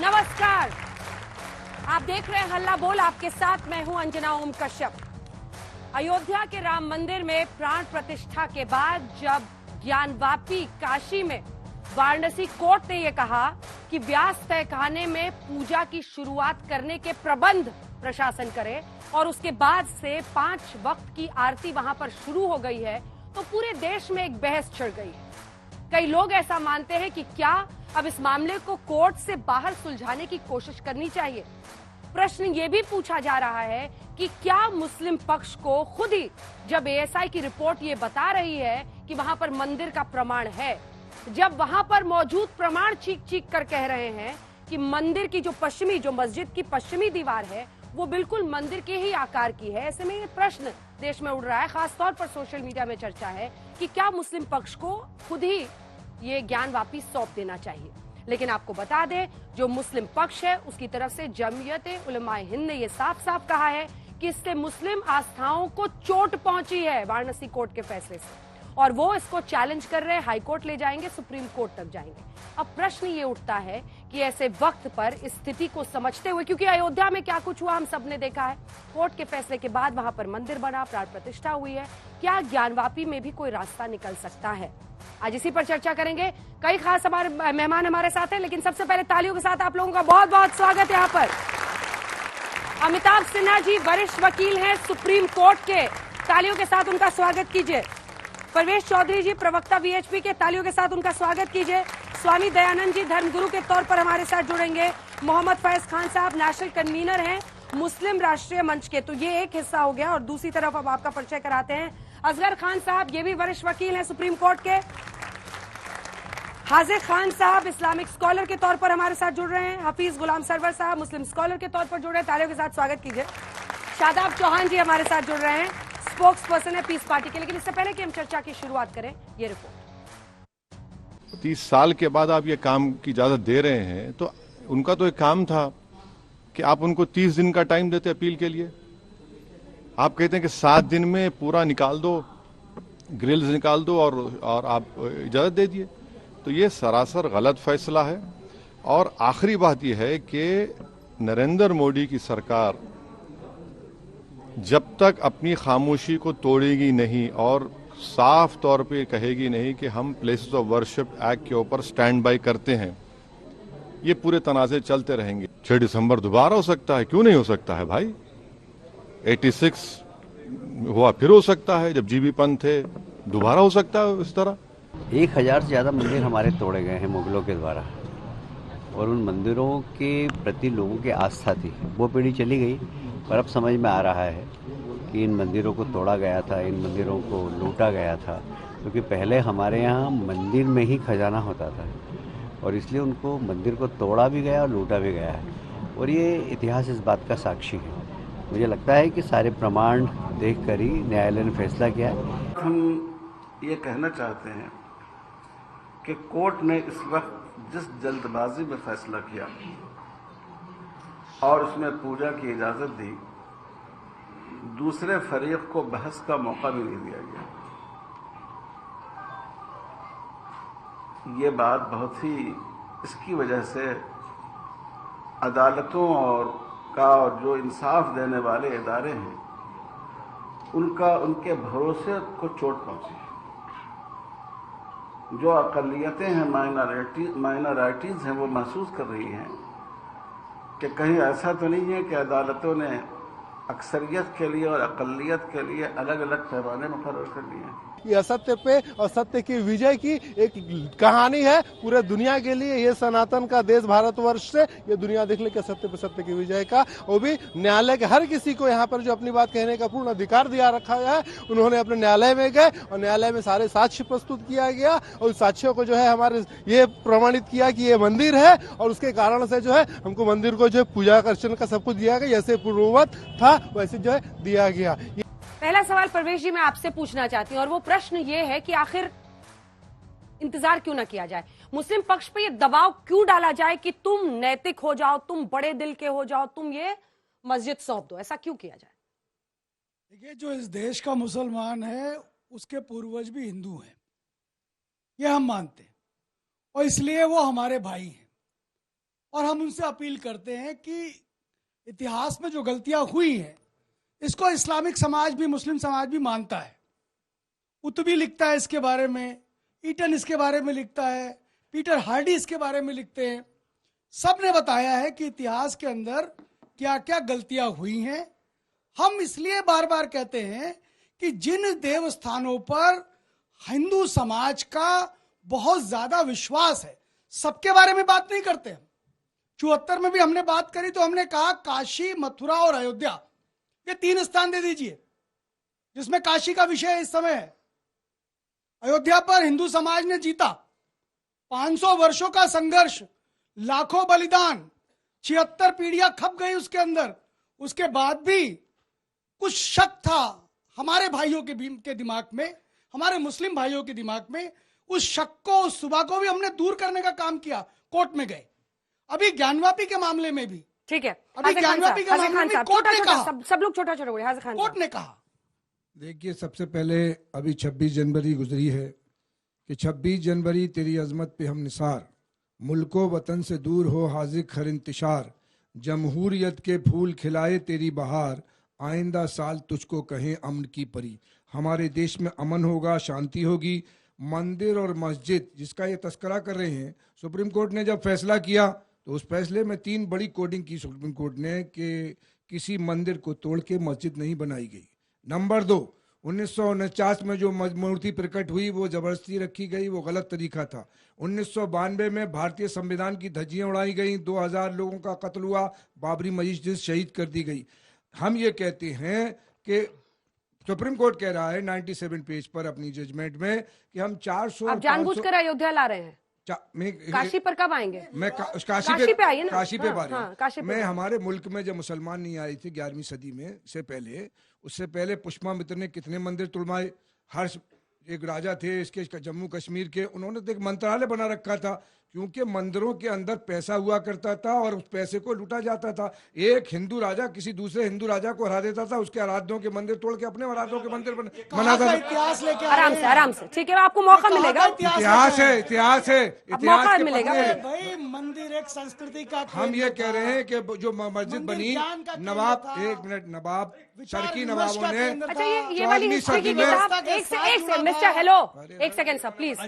नमस्कार, आप देख रहे हैं हल्ला बोल। आपके साथ मैं हूं अंजना ओम कश्यप। अयोध्या के राम मंदिर में प्राण प्रतिष्ठा के बाद जब ज्ञानवापी काशी में वाराणसी कोर्ट ने यह कहा कि व्यास तहखाने में पूजा की शुरुआत करने के प्रबंध प्रशासन करे और उसके बाद से 5 वक्त की आरती वहां पर शुरू हो गई है, तो पूरे देश में एक बहस छिड़ गई है। कई लोग ऐसा मानते हैं कि क्या अब इस मामले को कोर्ट से बाहर सुलझाने की कोशिश करनी चाहिए। प्रश्न ये भी पूछा जा रहा है कि क्या मुस्लिम पक्ष को खुद ही, जब एएसआई की रिपोर्ट ये बता रही है कि वहां पर मंदिर का प्रमाण है, जब वहां पर मौजूद प्रमाण चीख चीख कर कह रहे हैं कि मंदिर की जो मस्जिद की पश्चिमी दीवार है वो बिल्कुल मंदिर के ही आकार की है, ऐसे में ये प्रश्न देश में उड़ रहा है। खासतौर पर सोशल मीडिया में चर्चा है कि क्या मुस्लिम पक्ष को खुद ही ये ज्ञानवापी सौंप देना चाहिए। लेकिन आपको बता दें, जो मुस्लिम पक्ष है उसकी तरफ से जमीयत उलमाए हिंद ने यह साफ साफ कहा है कि इससे मुस्लिम आस्थाओं को चोट पहुंची है वाराणसी कोर्ट के फैसले से, और वो इसको चैलेंज कर रहे हैं। हाई कोर्ट ले जाएंगे, सुप्रीम कोर्ट तक जाएंगे। अब प्रश्न ये उठता है कि ऐसे वक्त पर इस स्थिति को समझते हुए, क्योंकि अयोध्या में क्या कुछ हुआ हम सब ने देखा है, कोर्ट के फैसले के बाद वहां पर मंदिर बना, प्राण प्रतिष्ठा हुई है, क्या ज्ञानवापी में भी कोई रास्ता निकल सकता है? आज इसी पर चर्चा करेंगे। कई खास हमारे मेहमान हमारे साथ हैं, लेकिन सबसे पहले तालियों के साथ आप लोगों का बहुत बहुत स्वागत है। यहाँ पर अमिताभ सिन्हा जी वरिष्ठ वकील हैं सुप्रीम कोर्ट के, तालियों के साथ उनका स्वागत कीजिए। परवेश चौधरी जी प्रवक्ता वीएचपी के, तालियों के साथ उनका स्वागत कीजिए। स्वामी दयानंद जी धर्मगुरु के तौर पर हमारे साथ जुड़ेंगे। मोहम्मद फैज खान साहब नेशनल कन्वीनर हैं मुस्लिम राष्ट्रीय मंच के। तो ये एक हिस्सा हो गया, और दूसरी तरफ अब आपका परिचय कराते हैं असगर खान साहब, ये भी वरिष्ठ वकील हैं सुप्रीम कोर्ट के। हाजिर खान साहब इस्लामिक स्कॉलर के तौर पर हमारे साथ जुड़ रहे हैं। हफीज गुलाम सरवर साहब मुस्लिम स्कॉलर के तौर पर जुड़ रहे हैं, तालियों के साथ स्वागत कीजिए। शादाब चौहान जी हमारे साथ जुड़ रहे हैं, स्पोक्स पर्सन है पीस पार्टी के। लेकिन इससे पहले कि हम चर्चा की शुरुआत करें, ये रिपोर्ट। 30 साल के बाद आप ये काम की इजाजत दे रहे हैं, तो उनका तो एक काम था कि आप उनको 30 दिन का टाइम देते अपील के लिए। आप कहते हैं कि 7 दिन में पूरा निकाल दो, ग्रिल्स निकाल दो और आप इजाजत दे दिए। तो ये सरासर गलत फैसला है। और आखिरी बात यह है कि नरेंद्र मोदी की सरकार जब तक अपनी खामोशी को तोड़ेगी नहीं और साफ तौर पे कहेगी नहीं कि हम प्लेसेस ऑफ वर्शिप एक्ट के ऊपर स्टैंड बाय करते हैं, ये पूरे तनाज़े चलते रहेंगे। 6 दिसंबर दोबारा हो सकता है, क्यों नहीं हो सकता है भाई? 86 हुआ, फिर हो सकता है, जब जीबी पंत थे, दोबारा हो सकता है इस तरह। 1000 से ज़्यादा मंदिर हमारे तोड़े गए हैं मुगलों के द्वारा, और उन मंदिरों के प्रति लोगों की आस्था थी, वो पीढ़ी चली गई। पर अब समझ में आ रहा है कि इन मंदिरों को तोड़ा गया था, इन मंदिरों को लूटा गया था, क्योंकि पहले हमारे यहाँ मंदिर में ही खजाना होता था, और इसलिए उनको मंदिर को तोड़ा भी गया और लूटा भी गया है। और ये इतिहास इस बात का साक्षी है। मुझे लगता है कि सारे प्रमाण देखकर ही न्यायालय ने फैसला किया है। हम ये कहना चाहते हैं कि कोर्ट ने इस वक्त जिस जल्दबाजी में फैसला किया और उसमें पूजा की इजाज़त दी, दूसरे फरीक को बहस का मौका भी नहीं दिया गया। ये बात बहुत ही, इसकी वजह से अदालतों और जो इंसाफ देने वाले इदारे हैं उनके भरोसे को चोट पहुंची है। जो अक़लियतें हैं, माइनॉरिटीज़ हैं, वो महसूस कर रही हैं कि कहीं ऐसा तो नहीं है कि अदालतों ने अक्सरियत के लिए और अक़लियत के लिए अलग अलग पैमाने मुकर्रर कर दिए हैं। ये असत्य पे और सत्य की विजय की एक कहानी है पूरे दुनिया के लिए। ये सनातन का देश भारतवर्ष से ये दुनिया देख ले कि सत्य पे सत्य की विजय का, वो भी न्यायालय के हर किसी को यहाँ पर जो अपनी बात कहने का पूर्ण अधिकार दिया रखा गया है। उन्होंने अपने न्यायालय में गए और न्यायालय में सारे साक्ष्य प्रस्तुत किया गया, और उस साक्ष्यों को जो है हमारे ये प्रमाणित किया कि ये मंदिर है, और उसके कारण से जो है हमको मंदिर को जो है पूजा अर्चन का सब कुछ दिया गया, जैसे पूर्ववत था वैसे जो है दिया गया। पहला सवाल परवेश जी मैं आपसे पूछना चाहती हूँ, और वो प्रश्न ये है कि आखिर इंतजार क्यों ना किया जाए, मुस्लिम पक्ष पे ये दबाव क्यों डाला जाए कि तुम नैतिक हो जाओ, तुम बड़े दिल के हो जाओ, तुम ये मस्जिद सौंप दो, ऐसा क्यों किया जाए? देखिए, जो इस देश का मुसलमान है उसके पूर्वज भी हिंदू हैं, ये हम मानते हैं, और इसलिए वो हमारे भाई हैं। और हम उनसे अपील करते हैं कि इतिहास में जो गलतियां हुई हैं इसको इस्लामिक समाज भी, मुस्लिम समाज भी मानता है। कुतुबी लिखता है इसके बारे में, ईटन इसके बारे में लिखता है, पीटर हार्डी इसके बारे में लिखते हैं। सब ने बताया है कि इतिहास के अंदर क्या क्या गलतियां हुई हैं। हम इसलिए बार बार कहते हैं कि जिन देवस्थानों पर हिंदू समाज का बहुत ज्यादा विश्वास है, सबके बारे में बात नहीं करते हम। 74 में भी हमने बात करी तो हमने कहा काशी, मथुरा और अयोध्या, ये 3 स्थान दे दीजिए, जिसमें काशी का विषय इस समय है। अयोध्या पर हिंदू समाज ने जीता, 500 वर्षों का संघर्ष, लाखों बलिदान, 76 पीढ़ियां खप गई उसके अंदर। उसके बाद भी कुछ शक था हमारे भाइयों के दिमाग में, हमारे मुस्लिम भाइयों के दिमाग में। उस शक को, उस सुबह को भी हमने दूर करने का काम किया, कोर्ट में गए। अभी ज्ञानवापी के मामले में भी, ठीक है, अभी ज्ञानवापी के मामले में कोर्ट ने कहा, सब लोग छोटा छोटा बोले, हाजिर खान कोर्ट ने कहा। देखिए, सबसे पहले अभी 26 जनवरी गुजरी है कि 26 जनवरी तेरी अजमत पे हम निसार, मुल्को वतन से दूर हो हाजिर खर इंतशार, जमहूरियत के फूल खिलाए तेरी बहार, आइंदा साल तुझको कहें अमन की परी। हमारे देश में अमन होगा, शांति होगी। मंदिर और मस्जिद जिसका ये तस्करा कर रहे हैं, सुप्रीम कोर्ट ने जब फैसला किया तो उस फैसले में 3 बड़ी कोडिंग की सुप्रीम कोर्ट ने कि किसी मंदिर को तोड़ के मस्जिद नहीं बनाई गई। नंबर 2, 1949 में जो मूर्ति प्रकट हुई वो जबरदस्ती रखी गई, वो गलत तरीका था। 1992 में भारतीय संविधान की धज्जियां उड़ाई गई, 2000 लोगों का कत्ल हुआ, बाबरी मस्जिद शहीद कर दी गई। हम ये कहते हैं कि सुप्रीम कोर्ट कह रहा है 97 पेज पर अपनी जजमेंट में कि हम 400 आप जानबूझकर अयोध्या ला रहे हैं। काशी पर कब आएंगे? मैं काशी पे आइए ना, काशी पे बारे काशी पे मैं हमारे मुल्क में जब मुसलमान नहीं आए थे 11वीं सदी में, उससे पहले पुष्पमित्र ने कितने मंदिर तुड़वाए। हर्ष एक राजा थे इसके जम्मू कश्मीर के, उन्होंने तो एक मंत्रालय बना रखा था, क्योंकि मंदिरों के अंदर पैसा हुआ करता था और उस पैसे को लूटा जाता था। एक हिंदू राजा किसी दूसरे हिंदू राजा को हरा देता था, उसके आराध्यों के मंदिर तोड़ के अपने आराध्यों के मंदिर बनाता था। इतिहास लेके आराम से, ठीक है, आपको मौका मिलेगा। इतिहास है, मौका मिलेगा। भाई मंदिर एक संस्कृति का, हम ये कह रहे हैं कि जो मस्जिद बनी, नवाब, एक मिनट, नवाब टर्की नवाबों ने, अच्छा ये वाली हिस्ट्री की किताब, एक से मिस्टर, हेलो, एक सेकंड सर प्लीज,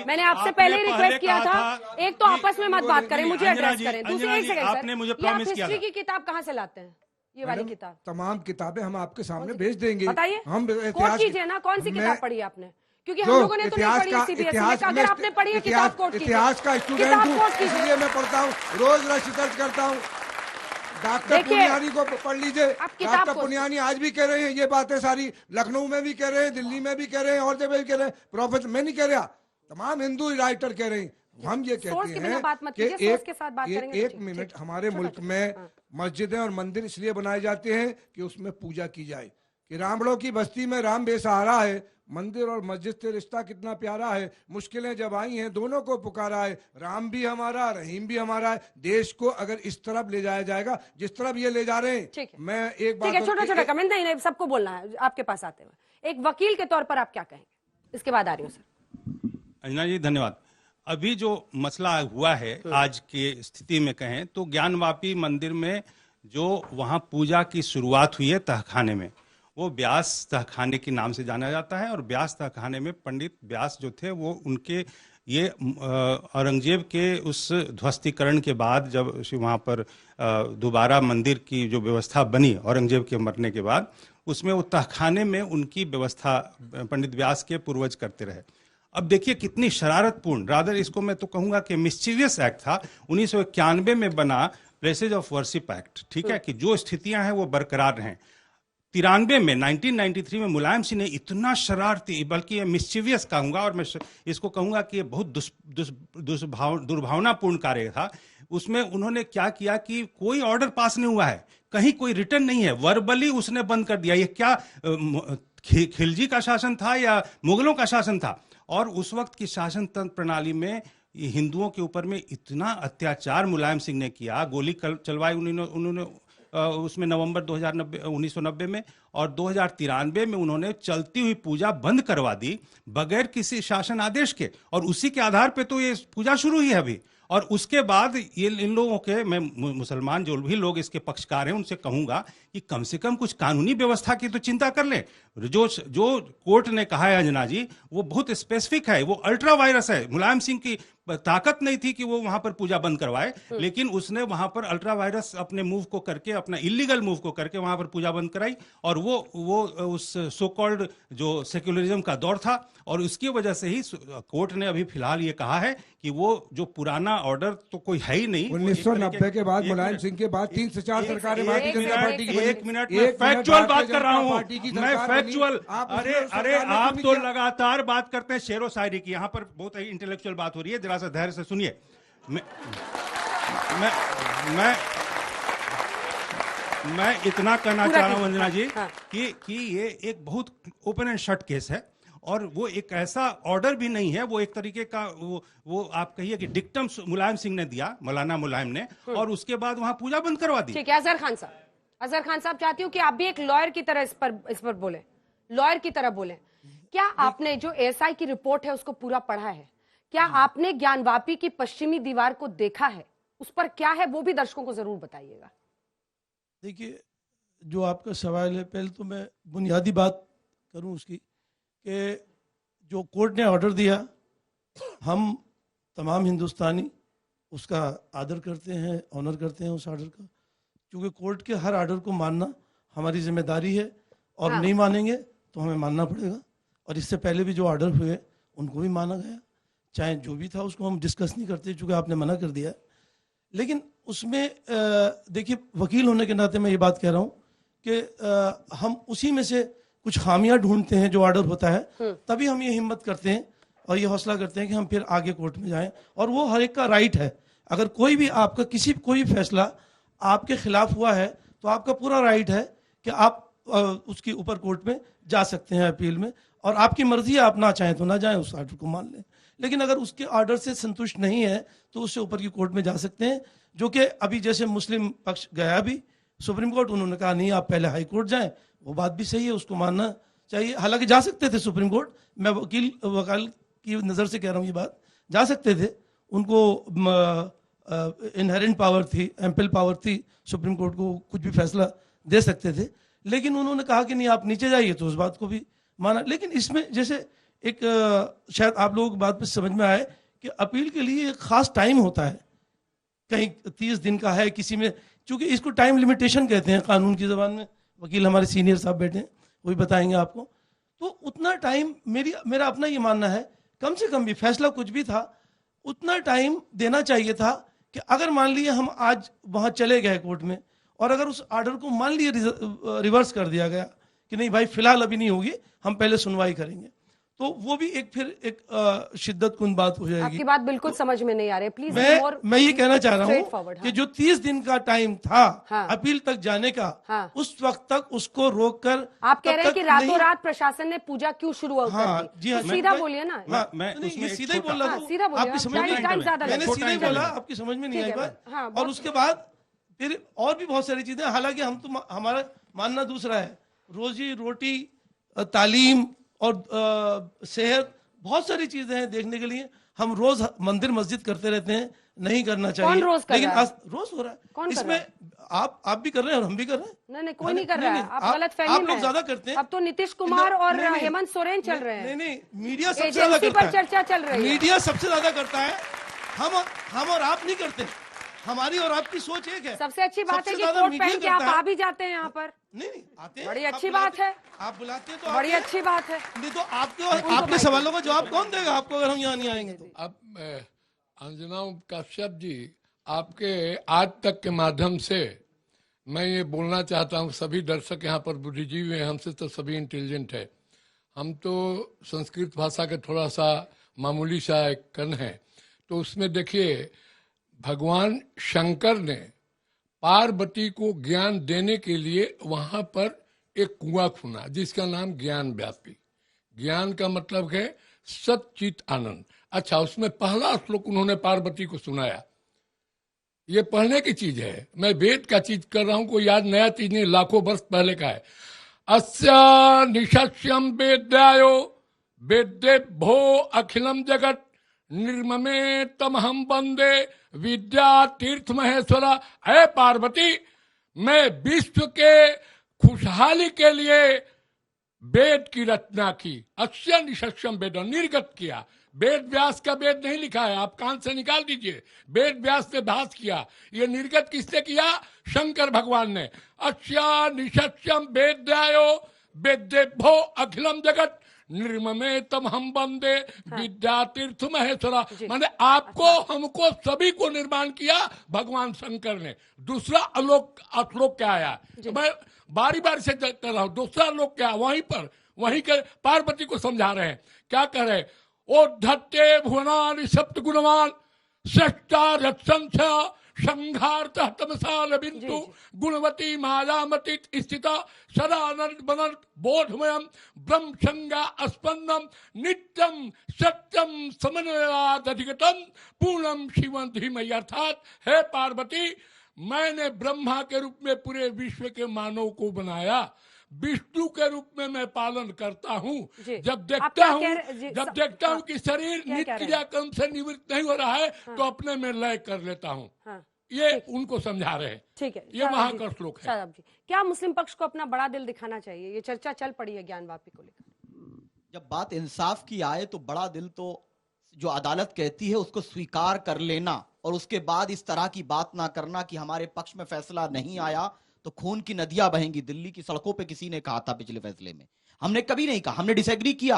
मैंने आपसे पहले ही रिक्वेस्ट किया था, एक तो आपस में मत बात करें, मुझे एड्रेस करें। दूसरी, एक सेकंड आपने मुझे प्रॉमिस किया था। हिस्ट्री की किताब कहाँ से लाते हैं? ये वाली किताब, तमाम किताबें हम आपके सामने भेज देंगे। बताइए, हम कोट कीजिए ना, कौन सी किताब पढ़ी आपने? क्योंकि हम लोगों ने तो नहीं पढ़ी सीबीएसई में। अगर आपने पढ़ी है किताब, कोट कीजिए। इतिहास का स्टूडेंट हूँ, इसलिए मैं पढ़ता हूँ, रोज रिसर्च करता हूँ। डॉक्टर पुनियानी को पढ़ लीजिए, डॉक्टर पुनियानी आज भी कह रहे हैं ये बातें सारी, लखनऊ में भी कह रहे हैं, दिल्ली में भी कह रहे हैं, और जगह भी कह रहे हैं। प्रोफेसर मैं नहीं कह रहा, तमाम हिंदू राइटर कह रहे हैं। हम ये कहते हैं कि एक मिनट, हमारे मुल्क में मस्जिदें और मंदिर इसलिए बनाए जाते हैं कि उसमें पूजा की जाए, कि रामड़ों की बस्ती में राम बेसहारा है, मंदिर और मस्जिद से रिश्ता कितना प्यारा है। मुश्किलें जब आई हैं दोनों को पुकारा है, राम भी हमारा, रहीम भी हमारा है। देश को अगर इस तरफ ले जाया जाएगा जिस तरफ ये ले जा रहे हैं, मैं एक बात, छोटा कमेंट नहीं, सबको बोलना है आपके पास आते हुए। एक वकील के तौर पर आप क्या कहेंगे? इसके बाद आ रही हूँ सर। अंजना जी धन्यवाद। अभी जो मसला हुआ है आज की स्थिति में कहें तो ज्ञानवापी मंदिर में जो वहां पूजा की शुरुआत हुई है तहखाने में, वो व्यास तहखाने के नाम से जाना जाता है। और व्यास तहखाने में पंडित व्यास जो थे वो उनके ये औरंगजेब के उस ध्वस्तीकरण के बाद जब वहाँ पर दोबारा मंदिर की जो व्यवस्था बनी औरंगजेब के मरने के बाद, उसमें वो तहखाने में उनकी व्यवस्था पंडित व्यास के पूर्वज करते रहे। अब देखिए कितनी शरारतपूर्ण, रादर इसको मैं तो कहूँगा कि मिस्चीवियस एक्ट था। 1991 में बना प्लेसेज ऑफ वर्शिप एक्ट, ठीक है, कि जो स्थितियां हैं वो बरकरार रहें। 93 में 1993 में मुलायम सिंह ने इतना शरारती, बल्कि मिस्चीवियस कहूँगा, और मैं इसको कहूँगा कि ये बहुत दुर्भावनापूर्ण कार्य था। उसमें उन्होंने क्या किया कि कोई ऑर्डर पास नहीं हुआ है, कहीं कोई रिटर्न नहीं है, वर्बली उसने बंद कर दिया। ये क्या खिलजी का शासन था या मुगलों का शासन था? और उस वक्त की शासन तंत्र प्रणाली में हिंदुओं के ऊपर में इतना अत्याचार मुलायम सिंह ने किया, गोली चलवाई उन्होंने उसमें नवंबर 1990 में, और 2093 में उन्होंने चलती हुई पूजा बंद करवा दी बगैर किसी शासन आदेश के। और उसी के आधार पे तो ये पूजा शुरू हुई है अभी। और उसके बाद ये इन लोगों के, मैं मुसलमान जो भी लोग इसके पक्षकार हैं उनसे कहूंगा कि कम से कम कुछ कानूनी व्यवस्था की तो चिंता कर लें। जो कोर्ट ने कहा है अंजना जी, वो बहुत स्पेसिफिक है, वो अल्ट्रा वायरस है। मुलायम सिंह की ताकत नहीं थी कि वो वहां पर पूजा बंद करवाए, लेकिन उसने वहां पर अल्ट्रा वायरस अपने मूव को करके, अपना इलीगल मूव को करके वहां पर पूजा बंद कराई। और वो उस सो कॉल्ड जो सेक्युलरिज्म का दौर था, और उसकी वजह से ही कोर्ट ने अभी फिलहाल ये कहा है कि वो जो पुराना ऑर्डर तो कोई है ही नहीं। 1990 के बाद, मुलायम सिंह के बाद 3 से 4 सरकारें भारतीय जनता पार्टी की बनी। एक मिनट में फैक्चुअल बात कर रहा हूं मैं, फैक्चुअल। अरे आप तो लगातार बात करते हैं शेरो शायरी की, यहां पर बहुत ही इंटेलेक्चुअल बात हो रही है, जरा सा धैर्य से सुनिए। मैं इतना कहना चाह रहा हूं अंजना जी कि ये एक बहुत ओपन एंड शट केस है, और वो एक ऐसा ऑर्डर भी नहीं है, वो एक तरीके का वो आप कहिए कि डिक्टम मुलायम सिंह ने दिया, मौलाना मुलायम ने, और उसके बाद वहां पूजा बंद करवा दी। ठीक है, अजहर खान साहब चाहती हूँ कि आप भी एक लॉयर की तरह इस पर बोले, लॉयर की तरह बोले। क्या आपने जो एएसआई की रिपोर्ट है उसको पूरा पढ़ा है? क्या आपने ज्ञानवापी की पश्चिमी दीवार को देखा है? उस पर क्या है वो भी दर्शकों को जरूर बताइएगा। देखिए, जो आपका सवाल है, पहले तो मैं बुनियादी बात करूं उसकी कि जो कोर्ट ने ऑर्डर दिया, हम तमाम हिंदुस्तानी उसका आदर करते हैं, ऑनर करते हैं उस ऑर्डर का, क्योंकि कोर्ट के हर ऑर्डर को मानना हमारी जिम्मेदारी है, और नहीं मानेंगे तो हमें मानना पड़ेगा। और इससे पहले भी जो ऑर्डर हुए उनको भी माना गया, चाहे जो भी था उसको हम डिस्कस नहीं करते, चूँकि आपने मना कर दिया। लेकिन उसमें देखिए, वकील होने के नाते मैं ये बात कह रहा हूँ कि हम उसी में से कुछ खामियां ढूंढते हैं जो ऑर्डर होता है, तभी हम ये हिम्मत करते हैं और ये हौसला करते हैं कि हम फिर आगे कोर्ट में जाएं। और वो हर एक का राइट है। अगर कोई भी आपका कोई भी फैसला आपके खिलाफ हुआ है तो आपका पूरा राइट है कि आप उसके ऊपर कोर्ट में जा सकते हैं अपील में, और आपकी मर्जी है, आप ना चाहें तो ना जाएं, उस ऑर्डर को मान लें। लेकिन अगर उसके ऑर्डर से संतुष्ट नहीं है तो उससे ऊपर की कोर्ट में जा सकते हैं, जो कि अभी जैसे मुस्लिम पक्ष गया भी सुप्रीम कोर्ट, उन्होंने कहा नहीं आप पहले हाई कोर्ट जाएं, वो बात भी सही है, उसको मानना चाहिए। हालांकि जा सकते थे सुप्रीम कोर्ट, मैं वकाल की नज़र से कह रहा हूँ, ये बात जा सकते थे, उनको इनहेरेंट पावर थी, एम्पल पावर थी, सुप्रीम कोर्ट को कुछ भी फैसला दे सकते थे। लेकिन उन्होंने कहा कि नहीं आप नीचे जाइए, तो उस बात को भी माना। लेकिन इसमें जैसे एक शायद आप लोगों की बात पे समझ में आए कि अपील के लिए एक खास टाइम होता है, कहीं 30 दिन का है, किसी में, चूंकि इसको टाइम लिमिटेशन कहते हैं कानून की जबान में, वकील हमारे सीनियर साहब बैठे हैं वो भी बताएंगे आपको। तो उतना टाइम मेरा अपना ये मानना है, कम से कम भी फैसला कुछ भी था उतना टाइम देना चाहिए था कि अगर मान लिए हम आज वहां चले गए कोर्ट में, और अगर उस ऑर्डर को मान लिए रिवर्स कर दिया गया कि नहीं भाई फिलहाल अभी नहीं होगी, हम पहले सुनवाई करेंगे, तो वो भी एक शिद्दत कुन बात हो जाएगी। आपकी बात बिल्कुल समझ में नहीं आ रही, प्लीज। मैं ये कहना चाह रहा हूँ कि जो 30 दिन का टाइम था अपील तक जाने का, उस वक्त तक उसको रोककर आप कह रहे हैं कि रातों रात प्रशासन ने पूजा क्यों शुरू कर दी? सीधा बोलिए ना। मैं सीधा ही बोल रहा हूँ, आपकी समझ में मैंने सीधा ही बोला, आपकी समझ में नहीं आई बात। और उसके बाद फिर और भी बहुत सारी चीजें, हालांकि हम तो हमारा मानना दूसरा है, रोजी रोटी, तालीम और सेहत, बहुत सारी चीजें हैं देखने के लिए। हम रोज मंदिर मस्जिद करते रहते हैं, नहीं करना चाहिए, कौन रोज कर लेकिन रहा है? रोज हो रहा है। कौन इसमें आप भी कर रहे हैं और हम भी कर रहे हैं। नहीं, कोई नहीं कर रहा है, आप गलत फहमी में। आप लोग ज्यादा करते हैं। अब तो नीतीश कुमार और हेमंत सोरेन चल रहे हैं। नहीं, मीडिया सबसे ज्यादा करता है, चर्चा चल रही है, मीडिया सबसे ज्यादा करता है, हम और आप नहीं करते। हमारी और आपकी सोच एक है। सबसे अच्छी बात है कि कोट पहन के आप आ भी जाते हैं यहाँ पर। नहीं आते हैं, बड़ी अच्छी बात है, आप बुलाते हैं तो बड़ी अच्छी बात है। नहीं तो आपके सवालों का जवाब कौन देगा आपको अगर हम यहाँ नहीं आएंगे तो? अब अंजना कश्यप जी, आपके आज तक के माध्यम से मैं ये बोलना चाहता हूँ, सभी दर्शक यहाँ पर बुद्धिजीवी हैं, हमसे तो सभी इंटेलिजेंट है, हम तो संस्कृत भाषा के थोड़ा सा मामूली सा एक कण है। तो उसमें देखिए, भगवान शंकर ने पार्वती को ज्ञान देने के लिए वहां पर एक कुआं खुना, जिसका नाम ज्ञान व्यापी। ज्ञान का मतलब है सच्चित आनंद। अच्छा, उसमें पहला श्लोक उन्होंने पार्वती को सुनाया। ये पढ़ने की चीज है, मैं वेद का चीज कर रहा हूं, कोई आज नया चीज नहीं, लाखों वर्ष पहले का है। अस्या निशस्यम वेद्यायो वेद्ये भो अखिलम जगत निर्ममे तमहम वंदे विद्या तीर्थ महेश्वर, है पार्वती, मैं विश्व के खुशहाली के लिए वेद की रचना की। अस्य निशस्यम वेद, निर्गत किया। वेद व्यास का वेद नहीं लिखा है, आप कान से निकाल दीजिए। वेद व्यास ने भाष किया, ये निर्गत किसने किया? शंकर भगवान ने। अस्य निशस्यम वेद्यायो वेद्येभ्यो अखिलम जगत निर्ममे तम हम बंदे विद्या तीर्थ महेश्वरा। माने आपको, हमको, सभी को निर्माण किया भगवान शंकर ने। दूसरा श्लोक क्या आया, तो मैं बारी बारी से कर रहा हूं। दूसरा श्लोक क्या, वहीं के पार्वती को समझा रहे हैं। क्या कह रहे? ओ धत्ते भुवनानि सप्त गुणवान सष्टा रत्संस संघार्थ तमसाल बिंदु गुणवती मायामती स्थिता सदानंद बनंत बोधमयम ब्रह्म संज्ञा स्पंदम नित्यम सत्यम समन्वयाद अधिगतम पूर्णम शिवं धीमहि। अर्थात हे पार्वती, मैंने ब्रह्मा के रूप में पूरे विश्व के मानव को बनाया, विष्णु के रूप में मैं पालन करता हूँ। जब देखता हूँ कि शरीर नित्य क्रियाक्रम से निवृत्त नहीं हो रहा है, तो अपने में लय कर लेता हूँ। ये उनको समझा रहे हैं। ठीक है, ये वहां का श्लोक है। शादाब जी, क्या मुस्लिम पक्ष को अपना बड़ा दिल दिखाना चाहिए? ये चर्चा चल पड़ी है ज्ञानवापी को लेकर। जब बात इंसाफ की आए तो बड़ा दिल तो जो अदालत कहती है उसको स्वीकार कर लेना, और उसके बाद इस तरह की बात ना करना कि हमारे पक्ष में फैसला नहीं आया तो खून की नदियां बहेंगी। दिल्ली की सड़कों पे किसी ने कहा था पिछले फैसले में, हमने कभी नहीं कहा, हमने डिसएग्री किया,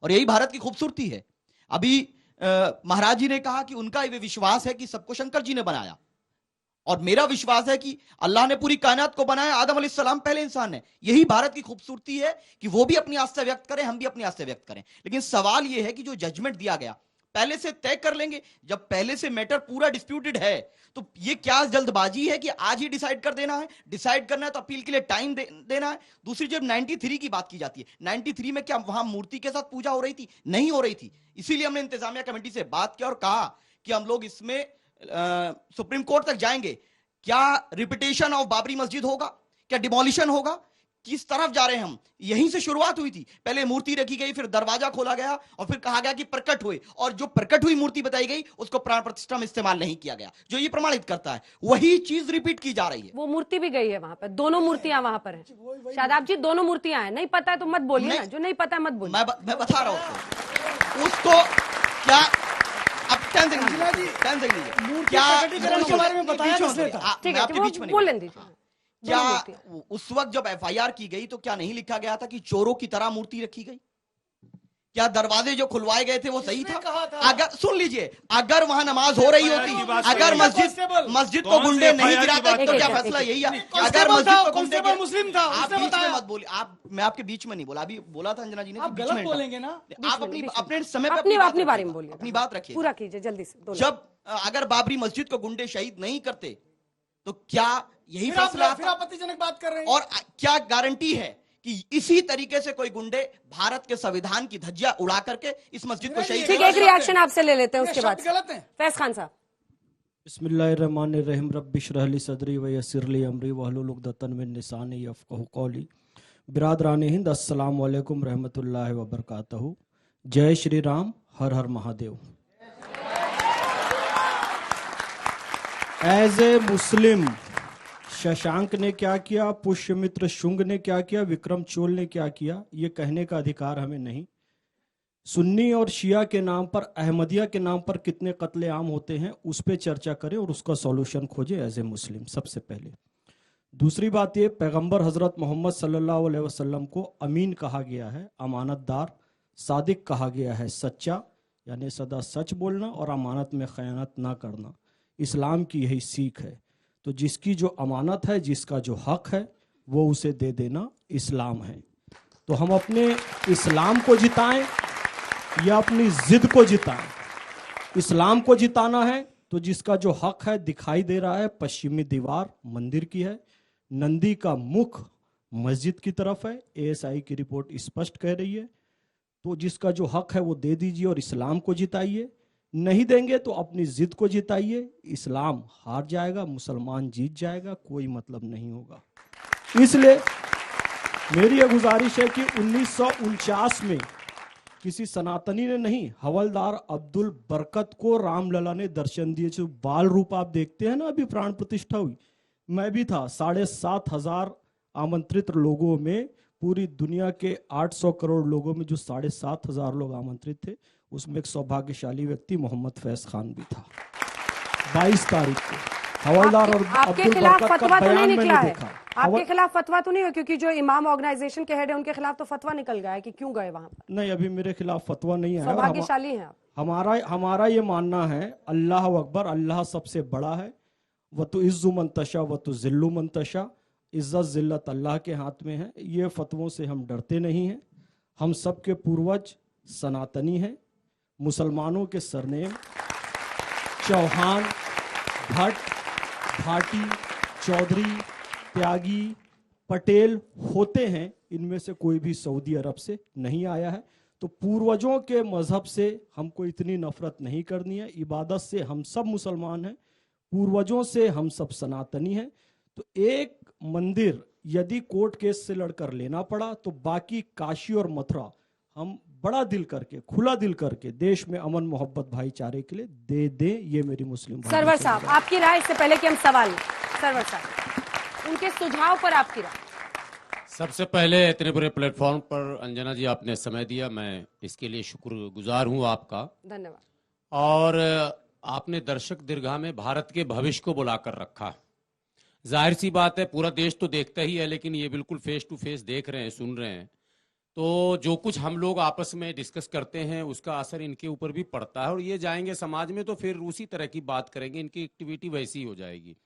और यही भारत की खूबसूरती है। अभी महाराज जी ने कहा कि उनका ये विश्वास है कि सबको शंकर जी ने बनाया, और मेरा विश्वास है कि अल्लाह ने पूरी कायनात को बनाया, आदम अलैहिस्सलाम पहले इंसान है। यही भारत की खूबसूरती है कि वो भी अपनी आस्था व्यक्त करें, हम भी अपनी आस्था व्यक्त करें। लेकिन सवाल यह है कि जो जजमेंट दिया गया पहले से तय कर लेंगे। जब पहले से मैटर पूरा डिस्प्यूटेड है तो ये क्या जल्दबाजी है कि आज ही डिसाइड कर देना है? डिसाइड करना है तो अपील के लिए टाइम देना है। दूसरी, जब 93 की बात की जाती है, 93 में क्या वहां मूर्ति के साथ पूजा हो रही थी? नहीं हो रही थी। इसीलिए हमने इंतजामिया कमेटी से बात किया और कहा कि हम लोग इसमें सुप्रीम कोर्ट तक जाएंगे। क्या रिपीटेशन ऑफ बाबरी मस्जिद होगा? क्या डिमोलिशन होगा? किस तरफ जा रहे हैं हम? यहीं से शुरुआत हुई थी। पहले मूर्ति रखी गई, फिर दरवाजा खोला गया, और फिर कहा गया कि प्रकट हुए, और जो प्रकट हुई मूर्ति बताई गई उसको प्राण प्रतिष्ठा में इस्तेमाल नहीं किया गया, जो ये प्रमाणित करता है। वही चीज रिपीट की जा रही है। वो मूर्ति भी गई है वहां पर, दोनों मूर्तियां वहां पर हैं। शादाब जी, दोनों मूर्तियां हैं। नहीं पता है तो मत बोलिए ना, जो नहीं पता है मत बोलिए। मैं बता रहा हूं उसको क्या। अब 10 सेकंड क्या आपके बीच में बोल दीजिए। क्या उस वक्त जब एफआईआर की गई तो क्या नहीं लिखा गया था कि चोरों की तरह मूर्ति रखी गई? क्या दरवाजे जो खुलवाए गए थे वो सही था? अगर सुन लीजिए, अगर वहां नमाज हो रही होती, अगर मस्जिद को गुंडे नहीं गिराते तो क्या फैसला यही है? अगर मस्जिद को गुंडे मुस्लिम था, आप बीच में मत बोलिए। मैं आपके बीच में नहीं बोला, अभी बोला था अंजना जी ने। आप गलत बोलेंगे ना। आप अपने समय पर अपनी बारे में बोलिए, अपनी बात रखिए, पूरा कीजिए जल्दी से। जब अगर बाबरी मस्जिद को गुंडे शहीद नहीं करते तो क्या यही फैसला? फिर आपत्तिजनक बात कर रहे हैं। और क्या गारंटी है कि इसी तरीके से कोई गुंडे भारत के संविधान की धज्जियां उड़ा करके इस मस्जिद को शहीद? ठीक है, एक रिएक्शन आपसे ले लेते हैं उसके बाद। गलत है फैज खान साहब। बिस्मिल्लाहिर्रहमानिर्रहीम रब्बि इश्रह ली सदरी व यस्सिर ली अमरी वहलुल उक़दतन मिन लिसानी यफ़क़हू क़ौली। बिरादरान हिंद, अस्सलाम वालेकुम रहमतुल्लाहि व बरकातहू। जय श्री राम, हर हर महादेव। एज ए मुस्लिम, शशांक ने क्या किया, पुष्यमित्र शुंग ने क्या किया, विक्रम चोल ने क्या किया, ये कहने का अधिकार हमें नहीं। सुन्नी और शिया के नाम पर, अहमदिया के नाम पर कितने कत्लेआम होते हैं उस पर चर्चा करें और उसका सॉल्यूशन खोजें एज ए मुस्लिम, सबसे पहले। दूसरी बात ये, पैगंबर हजरत मोहम्मद सल्लल्लाहु अलैहि वसल्लम को अमीन कहा गया है, अमानतदार, सादिक कहा गया है, सच्चा यानी सदा सच बोलना और अमानत में खयानत ना करना। इस्लाम की यही सीख है। तो जिसकी जो अमानत है, जिसका जो हक है, वो उसे दे देना इस्लाम है। तो हम अपने इस्लाम को जिताएं या अपनी जिद को जिताएं? इस्लाम को जिताना है तो जिसका जो हक है दिखाई दे रहा है, पश्चिमी दीवार मंदिर की है, नंदी का मुख मस्जिद की तरफ है, एएसआई की रिपोर्ट स्पष्ट कह रही है। तो जिसका जो हक है वो दे दीजिए और इस्लाम को जिताइए। नहीं देंगे तो अपनी जिद को जिताइए। इस्लाम हार जाएगा, मुसलमान जीत जाएगा, कोई मतलब नहीं होगा। इसलिए मेरी यह गुजारिश है कि 1949 में किसी सनातनी ने नहीं, हवलदार अब्दुल बरकत को रामलला ने दर्शन दिए। जो बाल रूप आप देखते हैं ना, अभी प्राण प्रतिष्ठा हुई, मैं भी था। 7,500 आमंत्रित लोगों में, पूरी दुनिया के 800 करोड़ लोगों में जो 7,500 लोग आमंत्रित थे, उसमें एक सौभाग्यशाली व्यक्ति मोहम्मद फैज खान भी था। 22 तारीख को हवलदार और आपके अब्दुल खिलाफ बरकत का फतवा तो नहीं बयान निकला मैंने है? देखा। आपके खिलाफ फतवा तो नहीं है? क्योंकि जो इमाम ऑर्गेनाइजेशन के हेड है उनके खिलाफ तो फतवा निकल गया है कि क्यों गए वहां पर। नहीं, अभी मेरे खिलाफ फतवा नहीं है। सौभाग्यशाली हैं आप। हमारा ये मानना है, अल्लाह अकबर, अल्लाह सबसे बड़ा है। व तो इज्जु मंतशा व तो जिल्लु मंतशा, इज्जत जिल्लत अल्लाह के हाथ में है। ये फतवों से हम डरते नहीं हैं। हम सबके पूर्वज सनातनी हैं। मुसलमानों के सरनेम चौहान, भट्ट, भाटी, चौधरी, त्यागी, पटेल होते हैं। इनमें से कोई भी सऊदी अरब से नहीं आया है। तो पूर्वजों के मजहब से हमको इतनी नफरत नहीं करनी है। इबादत से हम सब मुसलमान हैं, पूर्वजों से हम सब सनातनी हैं। तो एक मंदिर यदि कोर्ट केस से लड़कर लेना पड़ा, तो बाकी काशी और मथुरा हम बड़ा दिल करके, खुला दिल करके देश में अमन मोहब्बत भाईचारे के लिए दे दे। ये मेरी मुस्लिम भाई। सरवर साहब, आपकी राय इससे पहले कि हम सवाल लें, सरवर साहब उनके सुझाव पर आपकी राय। सबसे पहले इतने बड़े प्लेटफॉर्म पर अंजना जी आपने समय दिया, मैं इसके लिए शुक्रगुजार हूं आपका। धन्यवाद। और आपने दर्शक दीर्घा में भारत के भविष्य को बुलाकर रखा। जाहिर सी बात है, पूरा देश तो देखता ही है, लेकिन ये बिल्कुल फेस टू फेस देख रहे हैं, सुन रहे हैं। तो जो कुछ हम लोग आपस में डिस्कस करते हैं उसका असर इनके ऊपर भी पड़ता है, और ये जाएंगे समाज में तो फिर उसी तरह की बात करेंगे, इनकी एक्टिविटी वैसी हो जाएगी।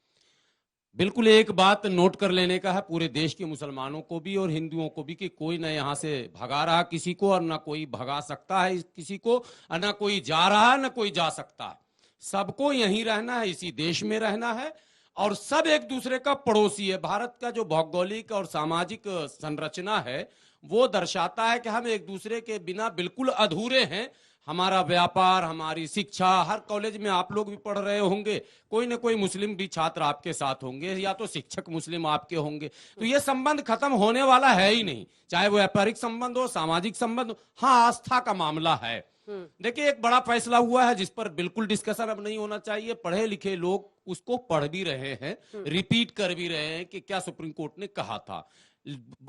बिल्कुल एक बात नोट कर लेने का है पूरे देश के मुसलमानों को भी और हिंदुओं को भी, कि कोई न यहाँ से भगा रहा किसी को और न कोई भगा सकता है किसी को, और न कोई जा रहा है न कोई जा सकता है। सबको यहीं रहना है, इसी देश में रहना है, और सब एक दूसरे का पड़ोसी है। भारत का जो भौगोलिक और सामाजिक संरचना है वो दर्शाता है कि हम एक दूसरे के बिना बिल्कुल अधूरे हैं। हमारा व्यापार, हमारी शिक्षा, हर कॉलेज में आप लोग भी पढ़ रहे होंगे, कोई ना कोई मुस्लिम भी छात्र आपके साथ होंगे, या तो शिक्षक मुस्लिम आपके होंगे। तो ये संबंध खत्म होने वाला है ही नहीं, चाहे वो व्यापारिक संबंध हो, सामाजिक संबंध हो। हाँ, आस्था का मामला है। देखिए, एक बड़ा फैसला हुआ है जिस पर बिल्कुल डिस्कशन अब नहीं होना चाहिए। पढ़े लिखे लोग उसको पढ़ भी रहे हैं, रिपीट कर भी रहे हैं कि क्या सुप्रीम कोर्ट ने कहा था,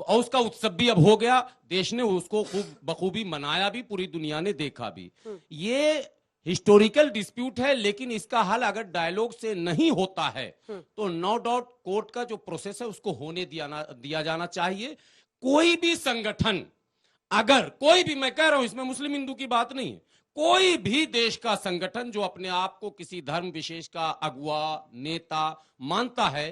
और उसका उत्सव भी अब हो गया। देश ने उसको खूब बखूबी मनाया भी, पूरी दुनिया ने देखा भी। ये हिस्टोरिकल डिस्प्यूट है, लेकिन इसका हल अगर डायलॉग से नहीं होता है तो नो डाउट कोर्ट का जो प्रोसेस है उसको होने दिया जाना चाहिए। कोई भी संगठन, अगर कोई भी, मैं कह रहा हूं इसमें मुस्लिम हिंदू की बात नहीं है, कोई भी देश का संगठन जो अपने आप को किसी धर्म विशेष का अगुवा नेता मानता है,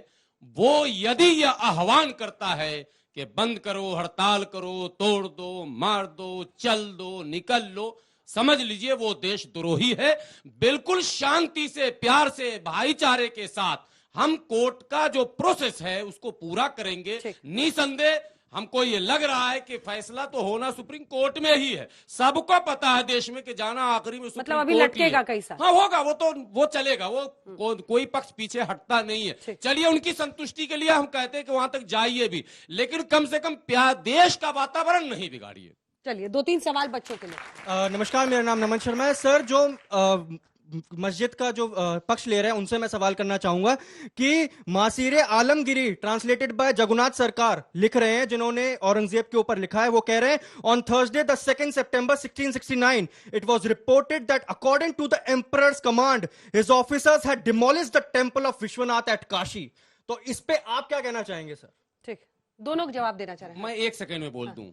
वो यदि यह आह्वान करता है कि बंद करो, हड़ताल करो, तोड़ दो, मार दो, चल दो, निकल लो, समझ लीजिए वो देशद्रोही है। बिल्कुल शांति से, प्यार से, भाईचारे के साथ हम कोर्ट का जो प्रोसेस है उसको पूरा करेंगे। निसंदेह हमको ये लग रहा है कि फैसला तो होना सुप्रीम कोर्ट में ही है। सबको पता है देश में कि जाना आखिरी में सुप्रीम मतलब अभी कोर्ट लटकेगा ही है। कैसा? हाँ, होगा, वो चलेगा, कोई पक्ष पीछे हटता नहीं है। चलिए, उनकी संतुष्टि के लिए हम कहते हैं कि वहां तक जाइए भी, लेकिन कम से कम देश का वातावरण नहीं बिगाड़िए। चलिए, 2-3 सवाल बच्चों के लिए। नमस्कार, मेरा नाम नमन शर्मा है। सर, जो मस्जिद का जो पक्ष ले रहे हैं उनसे मैं सवाल करना चाहूंगा कि मासीरे आलमगिरी ट्रांसलेटेड बाय जगन्नाथ सरकार लिख रहे हैं, जिन्होंने औरंगजेब के ऊपर लिखा है। वो कह रहे हैं, on Thursday the 2nd September 1669 it was reported that according to the emperor's command his officers had demolished the temple of Vishwanath at Kashi. तो इस पे आप क्या कहना चाहेंगे सर? ठीक, दोनों जवाब देना चाह रहे हैं। मैं एक सेकंड में बोल दूं।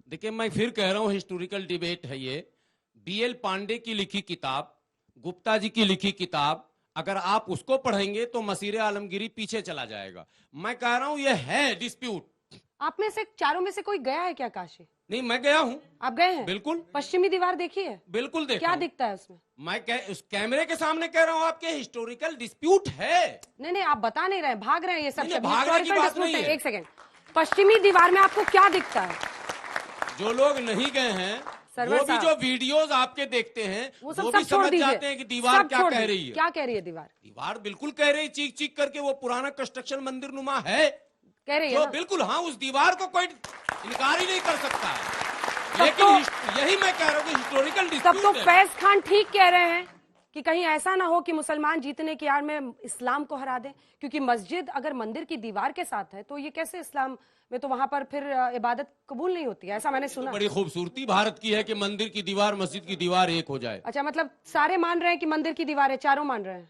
देखिए, मैं फिर कह रहा हूं, हिस्टोरिकल डिबेट है ये। BL पांडे की लिखी किताब, गुप्ता जी की लिखी किताब, अगर आप उसको पढ़ेंगे तो मसीरे आलमगिरी पीछे चला जाएगा। मैं कह रहा हूं ये है डिस्प्यूट। आप में से चारों में से कोई गया है क्या काशी? नहीं, मैं गया हूं। आप गए हैं? बिल्कुल। पश्चिमी दीवार देखी है? बिल्कुल देखा। क्या दिखता है उसमें? मैं उस कैमरे के सामने कह रहा हूं आपके हिस्टोरिकल डिस्प्यूट है। नहीं, आप बता नहीं रहे, भाग रहे हैं ये सब। भागने की बात नहीं है। एक सेकंड, पश्चिमी दीवार में आपको क्या दिखता है? जो लोग नहीं गए हैं वो भी जो वीडियोस आपके देखते हैं वो भी समझ जाते हैं कि दीवार क्या कह रही है। क्या कह रही है दीवार? दीवार बिल्कुल कह रही है, चीख चीख करके, वो पुराना कंस्ट्रक्शन मंदिर नुमा है, कह रही है बिल्कुल। हाँ, उस दीवार को कोई इनकार ही नहीं कर सकता है। यही मैं कह रहा हूँ कि हिस्टोरिकल तब तो फैज खान ठीक कह रहे हैं कि कहीं ऐसा ना हो कि मुसलमान जीतने की आड़ में इस्लाम को हरा दें, क्योंकि मस्जिद अगर मंदिर की दीवार के साथ है तो ये कैसे इस्लाम में, तो वहां पर फिर इबादत कबूल नहीं होती है, ऐसा मैंने सुना। तो बड़ी खूबसूरती भारत की है कि मंदिर की दीवार मस्जिद की दीवार एक हो जाए। अच्छा, मतलब सारे मान रहे हैं कि मंदिर की दीवार है, चारों मान रहे हैं।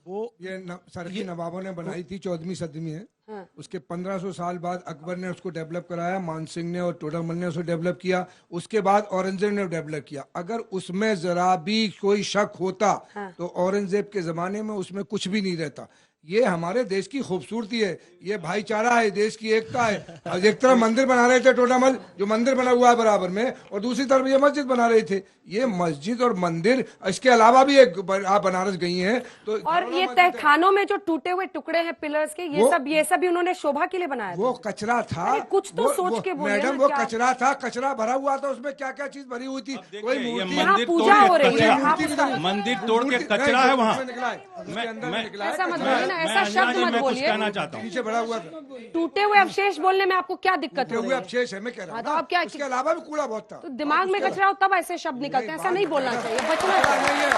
वो ये सरकी नवाबों ने बनाई थी 14वीं सदी में। हाँ। उसके 1500 साल बाद अकबर ने उसको डेवलप कराया, मान सिंह ने और टोडरमल ने उसको डेवलप किया, उसके बाद औरंगजेब ने डेवलप किया। अगर उसमें जरा भी कोई शक होता हाँ। तो औरंगजेब के जमाने में उसमें कुछ भी नहीं रहता। ये हमारे देश की खूबसूरती है, ये भाईचारा है, देश की एकता है। और एक तरफ मंदिर बना रहे थे टोडरमल, जो मंदिर बना हुआ है बराबर में, और दूसरी तरफ ये मस्जिद बना रहे थे। ये मस्जिद और मंदिर, इसके अलावा भी एक आप बनारस गई हैं तो, और ये तहखानों में जो टूटे हुए टुकड़े हैं पिलर्स के, ये सब भी उन्होंने शोभा के लिए बनाया। वो कचरा था, कुछ तो सोच के बोलिए मैडम, वो कचरा था, कचरा भरा हुआ था, उसमें क्या क्या चीज भरी हुई थी। कोई मूर्ति, पूजा हो रही है, मंदिर तोड़ के कचरा है वहाँ, ऐसा मत बोलिए ना, ऐसा शब्द मत बोलिए। कहना चाहता हूँ नीचे बड़ा हुआ था, टूटे हुए अवशेष बोलने में आपको क्या दिक्कत है? अवशेष है, मैं कह रहा हूँ। तो अब क्या, इसके अलावा भी कूड़ा बहुत था। तो दिमाग में कचरा हो तब ऐसे शब्द निकलते हैं, ऐसा नहीं बोलना चाहिए, बचना चाहिए,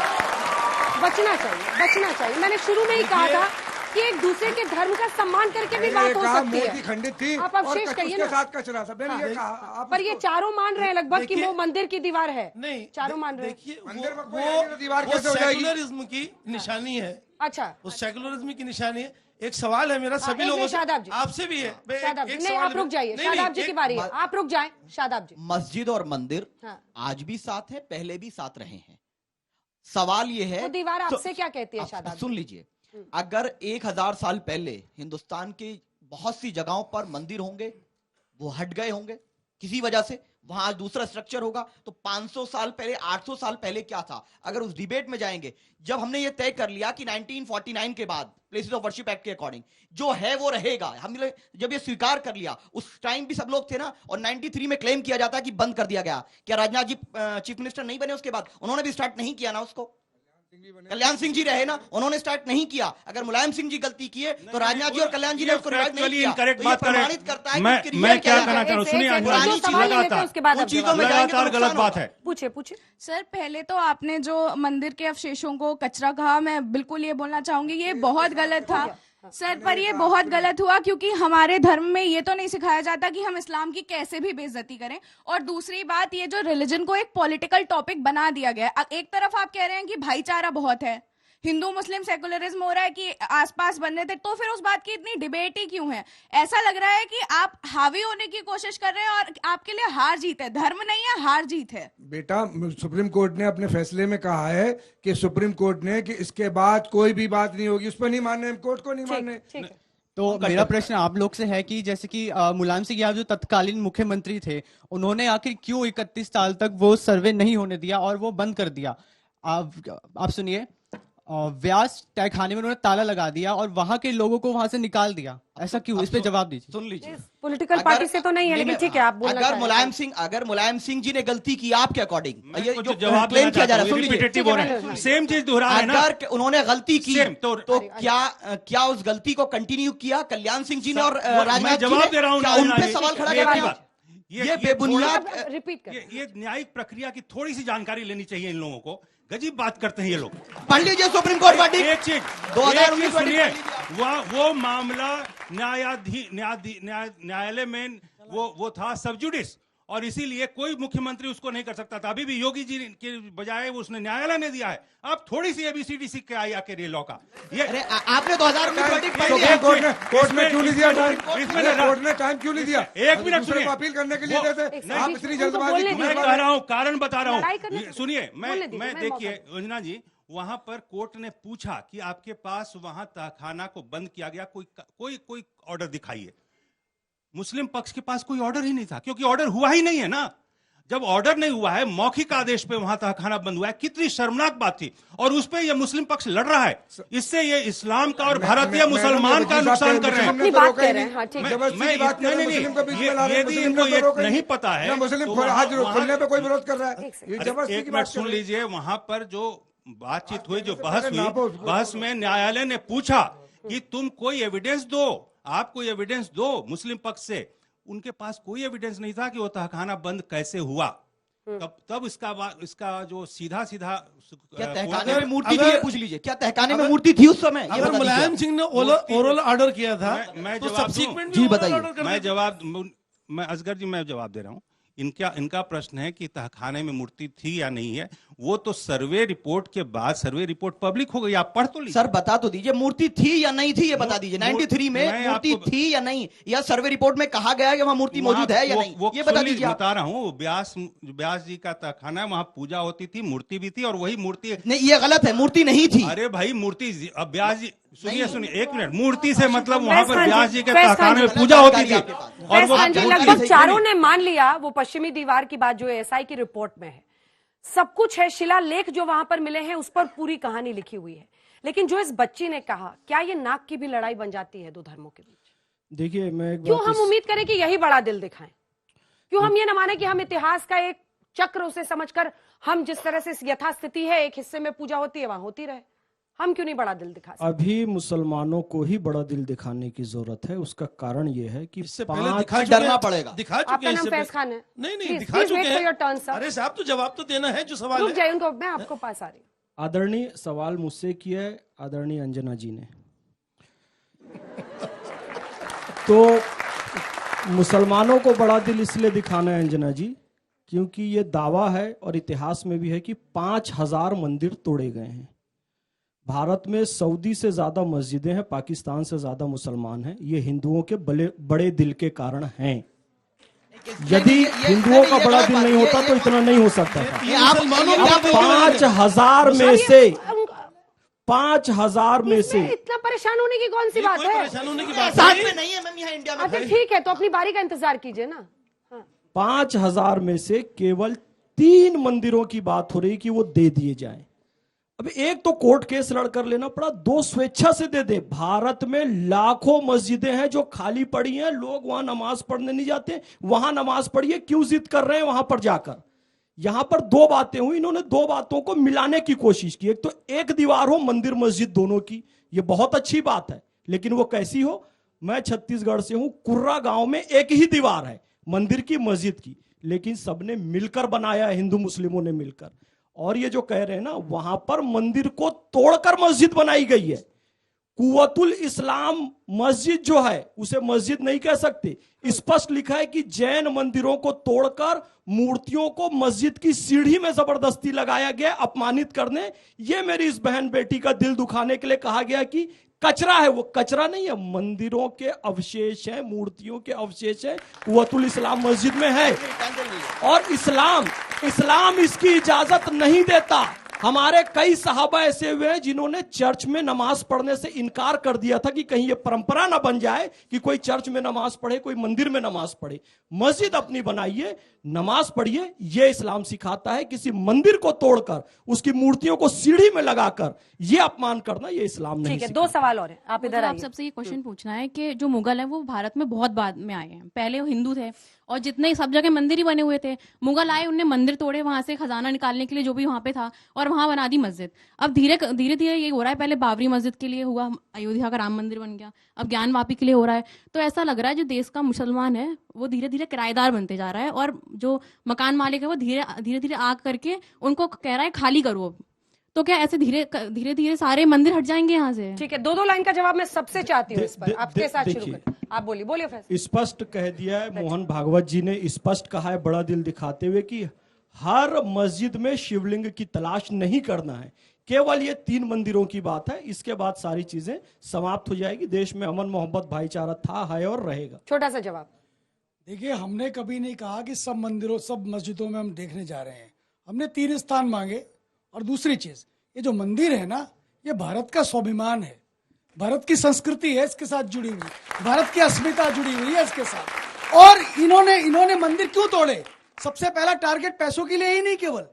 बचना चाहिए, बचना चाहिए। मैंने शुरू में ही कहा था कि एक दूसरे के धर्म का सम्मान करके भी बात हो सकती है। खंडित थी, आप अवशेष कहिए ना, साथ कचरा था। मैंने ये कहा, पर ये चारों मान रहे हैं लगभग कि वो मंदिर की दीवार है। नहीं, चारों मान रहे हैं। मंदिर में कोई दीवार कैसे हो जाएगी? सेकुलरिज्म की निशानी है। अच्छा, उस सेकुलरिज्म की निशानी है। एक सवाल है मेरा सभी लोगों से, आपसे भी है। नहीं, आप रुक जाइए, शादाब जी की बारी है, आप रुक जाएं, शादाब जी। मस्जिद और मंदिर आज भी साथ है, पहले भी साथ रहे हैं। सवाल ये है, वो दीवार आपसे क्या कहती है शादाब? सुन लीजिए, अगर 1000 साल पहले हिंदुस्तान की बहुत सी जगहों पर मंदिर होंगे, वो हट गए होंगे किसी वजह से, वहां आज दूसरा स्ट्रक्चर होगा, तो 500 साल पहले, 800 साल पहले क्या था? अगर उस डिबेट में जाएंगे, जब हमने ये तय कर लिया कि 1949 के बाद प्लेसेस ऑफ वर्शिप एक्ट के अकॉर्डिंग जो है वो रहेगा, हमने जब ये स्वीकार कर लिया, उस टाइम भी सब लोग थे ना, और 93 में क्लेम किया जाता है कि बंद कर दिया गया। क्या राजनाथ जी चीफ मिनिस्टर नहीं बने उसके बाद? उन्होंने भी स्टार्ट नहीं किया ना उसको। कल्याण सिंह जी रहे ना, उन्होंने स्टार्ट नहीं किया। अगर मुलायम सिंह जी गलती किए तो राजनाथ जी और कल्याण जी ने उसको रिवाइव नहीं किया। तो ये प्रमाणित करता है कि मैं क्या कहना चाह रहा हूँ, सुनिए, लगातार गलत बात है। पूछे सर, पहले तो आपने जो मंदिर के अवशेषों को कचरा कहा, मैं बिल्कुल ये बोलना चाहूंगी ये बहुत गलत था सर, पर ये बहुत गलत हुआ क्योंकि हमारे धर्म में ये तो नहीं सिखाया जाता कि हम इस्लाम की कैसे भी बेइज्जती करें। और दूसरी बात, ये जो रिलीजन को एक पॉलिटिकल टॉपिक बना दिया गया है। एक तरफ आप कह रहे हैं कि भाईचारा बहुत है, हिंदू मुस्लिम सेकुलरिज्म हो रहा है कि आसपास बनने थे, तो फिर उस बात की इतनी डिबेट ही क्यों है? ऐसा लग रहा है कि आप हावी होने की कोशिश कर रहे हैं और आपके लिए हार जीत है, धर्म नहीं है, हार जीत है। बेटा, सुप्रीम कोर्ट ने अपने फैसले में कहा है कि सुप्रीम कोर्ट ने कि इसके बाद कोई भी बात नहीं होगी, उस पर नहीं मानने, कोर्ट को नहीं मानने। तो मेरा प्रश्न आप लोग से है कि जैसे कि मुलायम सिंह यादव जो तत्कालीन मुख्यमंत्री थे, उन्होंने आखिर क्यों 31 साल तक वो सर्वे नहीं होने दिया और वो बंद कर दिया? आप सुनिए, व्यास तहखाने में उन्होंने ताला लगा दिया और वहां के लोगों को वहां से निकाल दिया, ऐसा क्यों? इस पे जवाब दीजिए। सुन लीजिए, पॉलिटिकल पार्टी से तो नहीं है, लेकिन ठीक है, आप बोलना अगर मुलायम सिंह जी ने गलती की आपके अकॉर्डिंग, ये जो क्लेम किया जा रहा है, सुन लीजिए, सेम चीज दोहरा रहे हैं ना। अगर उन्होंने गलती की तो क्या उस गलती को कंटिन्यू किया कल्याण सिंह जी ने और राजनाथ जी ने? क्या उन पे सवाल खड़ा किया? ये बेबुनियाद रिपीट कर, ये न्यायिक प्रक्रिया की थोड़ी सी जानकारी लेनी चाहिए इन लोगों को। गजीब बात करते हैं ये लोग। पढ़ लीजिए सुप्रीम कोर्ट वर्डिक्ट। एक चीज 2019 सुनिए, वो मामला न्यायालय में वो था सब जुडिस, और इसीलिए कोई मुख्यमंत्री उसको नहीं कर सकता था। अभी भी योगी जी के बजाय उसने न्यायालय ने दिया है। अब थोड़ी सी ABCD सीख के आई आके लॉ का। ये आपने 2019 कोर्ट में क्यों नहीं दिया? कोर्ट ने टाइम क्यों नहीं दिया? एक मिनट सुनिए, अपील करने के लिए देते आप इतनी जल्दबाजी। मैं कह रहा हूँ, कारण बता रहा हूँ, सुनिए। मैं देखिए योजना जी, वहां पर कोर्ट ने पूछा कि आपके पास वहां तहखाना को बंद किया गया, कोई ऑर्डर दिखाइए। मुस्लिम पक्ष के पास कोई ऑर्डर ही नहीं था, क्योंकि ऑर्डर हुआ ही नहीं है ना। जब ऑर्डर नहीं हुआ है, मौखिक आदेश पे वहां तहखाना बंद हुआ है, कितनी शर्मनाक बात थी। और उस पे ये मुस्लिम पक्ष लड़ रहा है। इससे ये इस्लाम का और भारतीय मुसलमान का नुकसान कर रहे हैं। अपनी बात कर रहे हैं, ठीक है। यदि इनको ये नहीं पता है, खोलने पे कोई विरोध कर रहा है। एक मिनट सुन लीजिए, वहां पर जो बातचीत हुई, जो बहस हुई, बहस में न्यायालय ने पूछा कि तुम कोई एविडेंस दो, आप कोई एविडेंस दो मुस्लिम पक्ष से। उनके पास कोई एविडेंस नहीं था कि वो तहखाना बंद कैसे हुआ। तब इसका जो सीधा क्या तहखाने में मूर्ति थी, पूछ लीजिए, क्या तहखाने में मूर्ति थी उस समय? अगर मुलायम सिंह ने ओरल ऑर्डर किया था तो सब्सीक्वेंट जी बताइए। मैं असगर जी मैं जवाब दे रहा हूँ। इनका प्रश्न है कि तहखाने में मूर्ति थी या नहीं है, वो तो सर्वे रिपोर्ट के बाद, सर्वे रिपोर्ट पब्लिक हो गई, आप पढ़ तो लीजिए। सर बता तो दीजिए, मूर्ति थी या नहीं थी ये बता दीजिए। 93 में मूर्ति थी या नहीं, या सर्वे रिपोर्ट में कहा गया है कि वहां मूर्ति मौजूद है या नहीं, ये बता दीजिए। बता रहा हूँ, व्यास जी का तहखाना है, वहां पूजा होती थी, मूर्ति भी थी, और वही मूर्ति नहीं, ये गलत है, मूर्ति नहीं थी। अरे भाई मूर्ति, अब व्यास जी सुनिए एक मिनट, मूर्ति से मतलब वहां पर व्यास जी के तहखाने में पूजा होती थी। और वो लगभग चारों ने मान लिया, वो पश्चिमी दीवार की बात जो एएसआई की रिपोर्ट में है, सब कुछ है, शिलालेख जो वहां पर मिले हैं उस पर पूरी कहानी लिखी हुई है। लेकिन जो इस बच्ची ने कहा, क्या ये नाक की भी लड़ाई बन जाती है दो धर्मों के बीच? देखिए, मैं क्यों हम उम्मीद करें कि यही बड़ा दिल दिखाएं? क्यों हम ये न माने कि हम इतिहास का एक चक्र उसे समझकर हम जिस तरह से यथास्थिति है, एक हिस्से में पूजा होती है वहां होती रहे, हम क्यों नहीं बड़ा दिल दिखा सकते? अभी मुसलमानों को ही बड़ा दिल दिखाने की जरूरत है। उसका कारण ये है कि डरना पड़ेगा। दिखा चुके आपका नाम फैज खान है? नहीं दिखा चुके हैं। टर्न, अरे साहब, तो जवाब तो देना है जो सवाल है। जाए उनको, मैं आपको पास आ रही हूँ। आदरणीय सवाल मुझसे किया है आदरणीय अंजना जी ने। तो मुसलमानों को बड़ा दिल इसलिए दिखाना है अंजना जी, क्योंकि ये दावा है और इतिहास में भी है कि 5000 मंदिर तोड़े गए हैं। भारत में सऊदी से ज्यादा मस्जिदें हैं, पाकिस्तान से ज्यादा मुसलमान हैं। ये हिंदुओं के बड़े दिल के कारण हैं। यदि हिंदुओं का बड़ा दिल नहीं होता तो इतना नहीं हो सकता था। 5000 में से 5000 में से इतना परेशान होने की कौन सी बात है? परेशान होने की बात साथ में नहीं है मैम, यहाँ इंडिया में। अच्छा ठीक है, तो अपनी बारी का इंतजार कीजिए ना। 5000 में से केवल 3 मंदिरों की बात हो रही कि वो दे दिए जाएं। अब एक तो कोर्ट केस लड़कर लेना पड़ा, 2 स्वेच्छा से दे दे। भारत में लाखों मस्जिदें हैं जो खाली पड़ी हैं, लोग वहां नमाज पढ़ने नहीं जाते। वहां नमाज पढ़िए, क्यों जिद कर रहे हैं वहां पर जाकर? यहां पर 2 बातें हुई, इन्होंने 2 बातों को मिलाने की कोशिश की। एक तो एक दीवार हो मंदिर मस्जिद दोनों की, ये बहुत अच्छी बात है, लेकिन वो कैसी हो? मैं छत्तीसगढ़ से हूं, कुर्रा गांव में एक ही दीवार है, मंदिर की मस्जिद की, लेकिन सबने मिलकर बनाया है, हिंदू मुस्लिमों ने मिलकर। और ये जो कह रहे हैं ना, वहां पर मंदिर को तोड़कर मस्जिद बनाई गई है। कुव्वतुल इस्लाम मस्जिद जो है उसे मस्जिद नहीं कह सकते। स्पष्ट लिखा है कि जैन मंदिरों को तोड़कर मूर्तियों को मस्जिद की सीढ़ी में जबरदस्ती लगाया गया, अपमानित करने। ये मेरी इस बहन बेटी का दिल दुखाने के लिए कहा गया कि कचरा है। वो कचरा नहीं है, मंदिरों के अवशेष हैं, मूर्तियों के अवशेष हैं, कुव्वतुल इस्लाम मस्जिद में है। और इस्लाम इसकी इजाजत नहीं देता। हमारे कई सहाबा ऐसे हुए हैं जिन्होंने चर्च में नमाज पढ़ने से इनकार कर दिया था कि कहीं ये परंपरा ना बन जाए कि कोई चर्च में नमाज पढ़े, कोई मंदिर में नमाज पढ़े। मस्जिद अपनी बनाइए, नमाज पढ़िए, ये इस्लाम सिखाता है। किसी मंदिर को तोड़कर उसकी मूर्तियों को सीढ़ी में लगाकर ये अपमान करना, ये इस्लाम नहीं। ठीक है, 2 सवाल और हैं, आप इधर आप सबसे ये क्वेश्चन पूछना है कि जो मुगल है वो भारत में बहुत बाद में आए हैं, पहले वो हिंदू थे और जितने सब जगह मंदिर ही बने हुए थे। मुगल आए, उनने मंदिर तोड़े, वहां से खजाना निकालने के लिए जो भी वहां पे था, और वहां बना दी मस्जिद। अब धीरे धीरे ये हो रहा है, पहले बाबरी मस्जिद के लिए हुआ, अयोध्या का राम मंदिर बन गया, अब ज्ञानवापी के लिए हो रहा है। तो ऐसा लग रहा है जो देश का मुसलमान है वो धीरे धीरे किराएदार बनते जा रहा है, और जो मकान मालिक है वो धीरे धीरे आग करके उनको कह रहा है खाली करो। अब तो क्या ऐसे धीरे धीरे सारे मंदिर हट जाएंगे यहाँ से? ठीक है, 2 लाइन का जवाब मैं सबसे चाहती हूँ इस पर, आपके साथ शुरू करें। आप बोलिए फैसला। स्पष्ट कह दिया है मोहन भागवत जी ने, स्पष्ट कहा है बड़ा दिल दिखाते हुए कि हर मस्जिद में शिवलिंग की तलाश नहीं करना है। केवल ये 3 मंदिरों की बात है, इसके बाद सारी चीजें समाप्त हो जाएगी। देश में अमन मोहब्बत भाईचारा था, है और रहेगा। छोटा सा जवाब। देखिए, हमने कभी नहीं कहा कि सब मंदिरों सब मस्जिदों में हम देखने जा रहे हैं। हमने 3 स्थान मांगे। और दूसरी चीज, ये जो मंदिर है ना, ये भारत का स्वाभिमान है, भारत की संस्कृति है इसके साथ जुड़ी हुई, भारत की अस्मिता जुड़ी हुई है इसके साथ। और इन्होंने मंदिर क्यों तोड़े? सबसे पहला टारगेट पैसों के लिए ही नहीं, केवल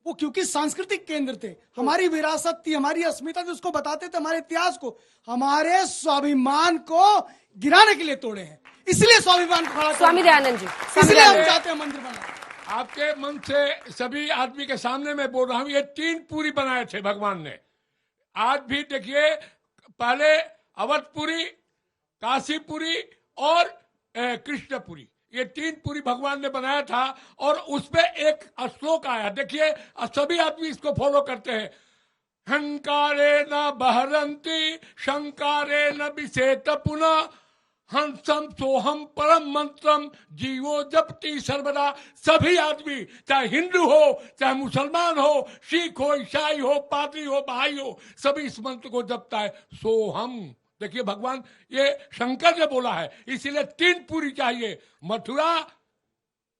वो क्योंकि सांस्कृतिक केंद्र थे, हमारी विरासत थी, हमारी अस्मिता थी, उसको बताते थे, हमारे इतिहास को, हमारे स्वाभिमान को गिराने के लिए तोड़े हैं। इसलिए स्वाभिमान को खड़ा, स्वामी दयानंद जी, इसलिए हम चाहते हैं मंदिर बनाए। आपके मन से सभी आदमी के सामने मैं बोल रहा हूं, ये 3 पुरी बनाए थे भगवान ने। आज भी देखिए, पहले अवधपुरी, काशीपुरी और कृष्णपुरी, ये 3 पूरी भगवान ने बनाया था और उसपे एक श्लोक आया, देखिए सभी आदमी इसको फॉलो करते हैं। हंकारे न बहरंती शंकारे न विषेत पुनः हंसम सोहम परम मंत्रम जीवो जपती सर्वदा। सभी आदमी चाहे हिंदू हो चाहे मुसलमान हो, सिख हो, ईसाई हो, पादरी हो, भाई हो, सभी इस मंत्र को जपता है, सोहम। देखिए भगवान ये शंकर ने बोला है, इसीलिए 3 पूरी चाहिए, मथुरा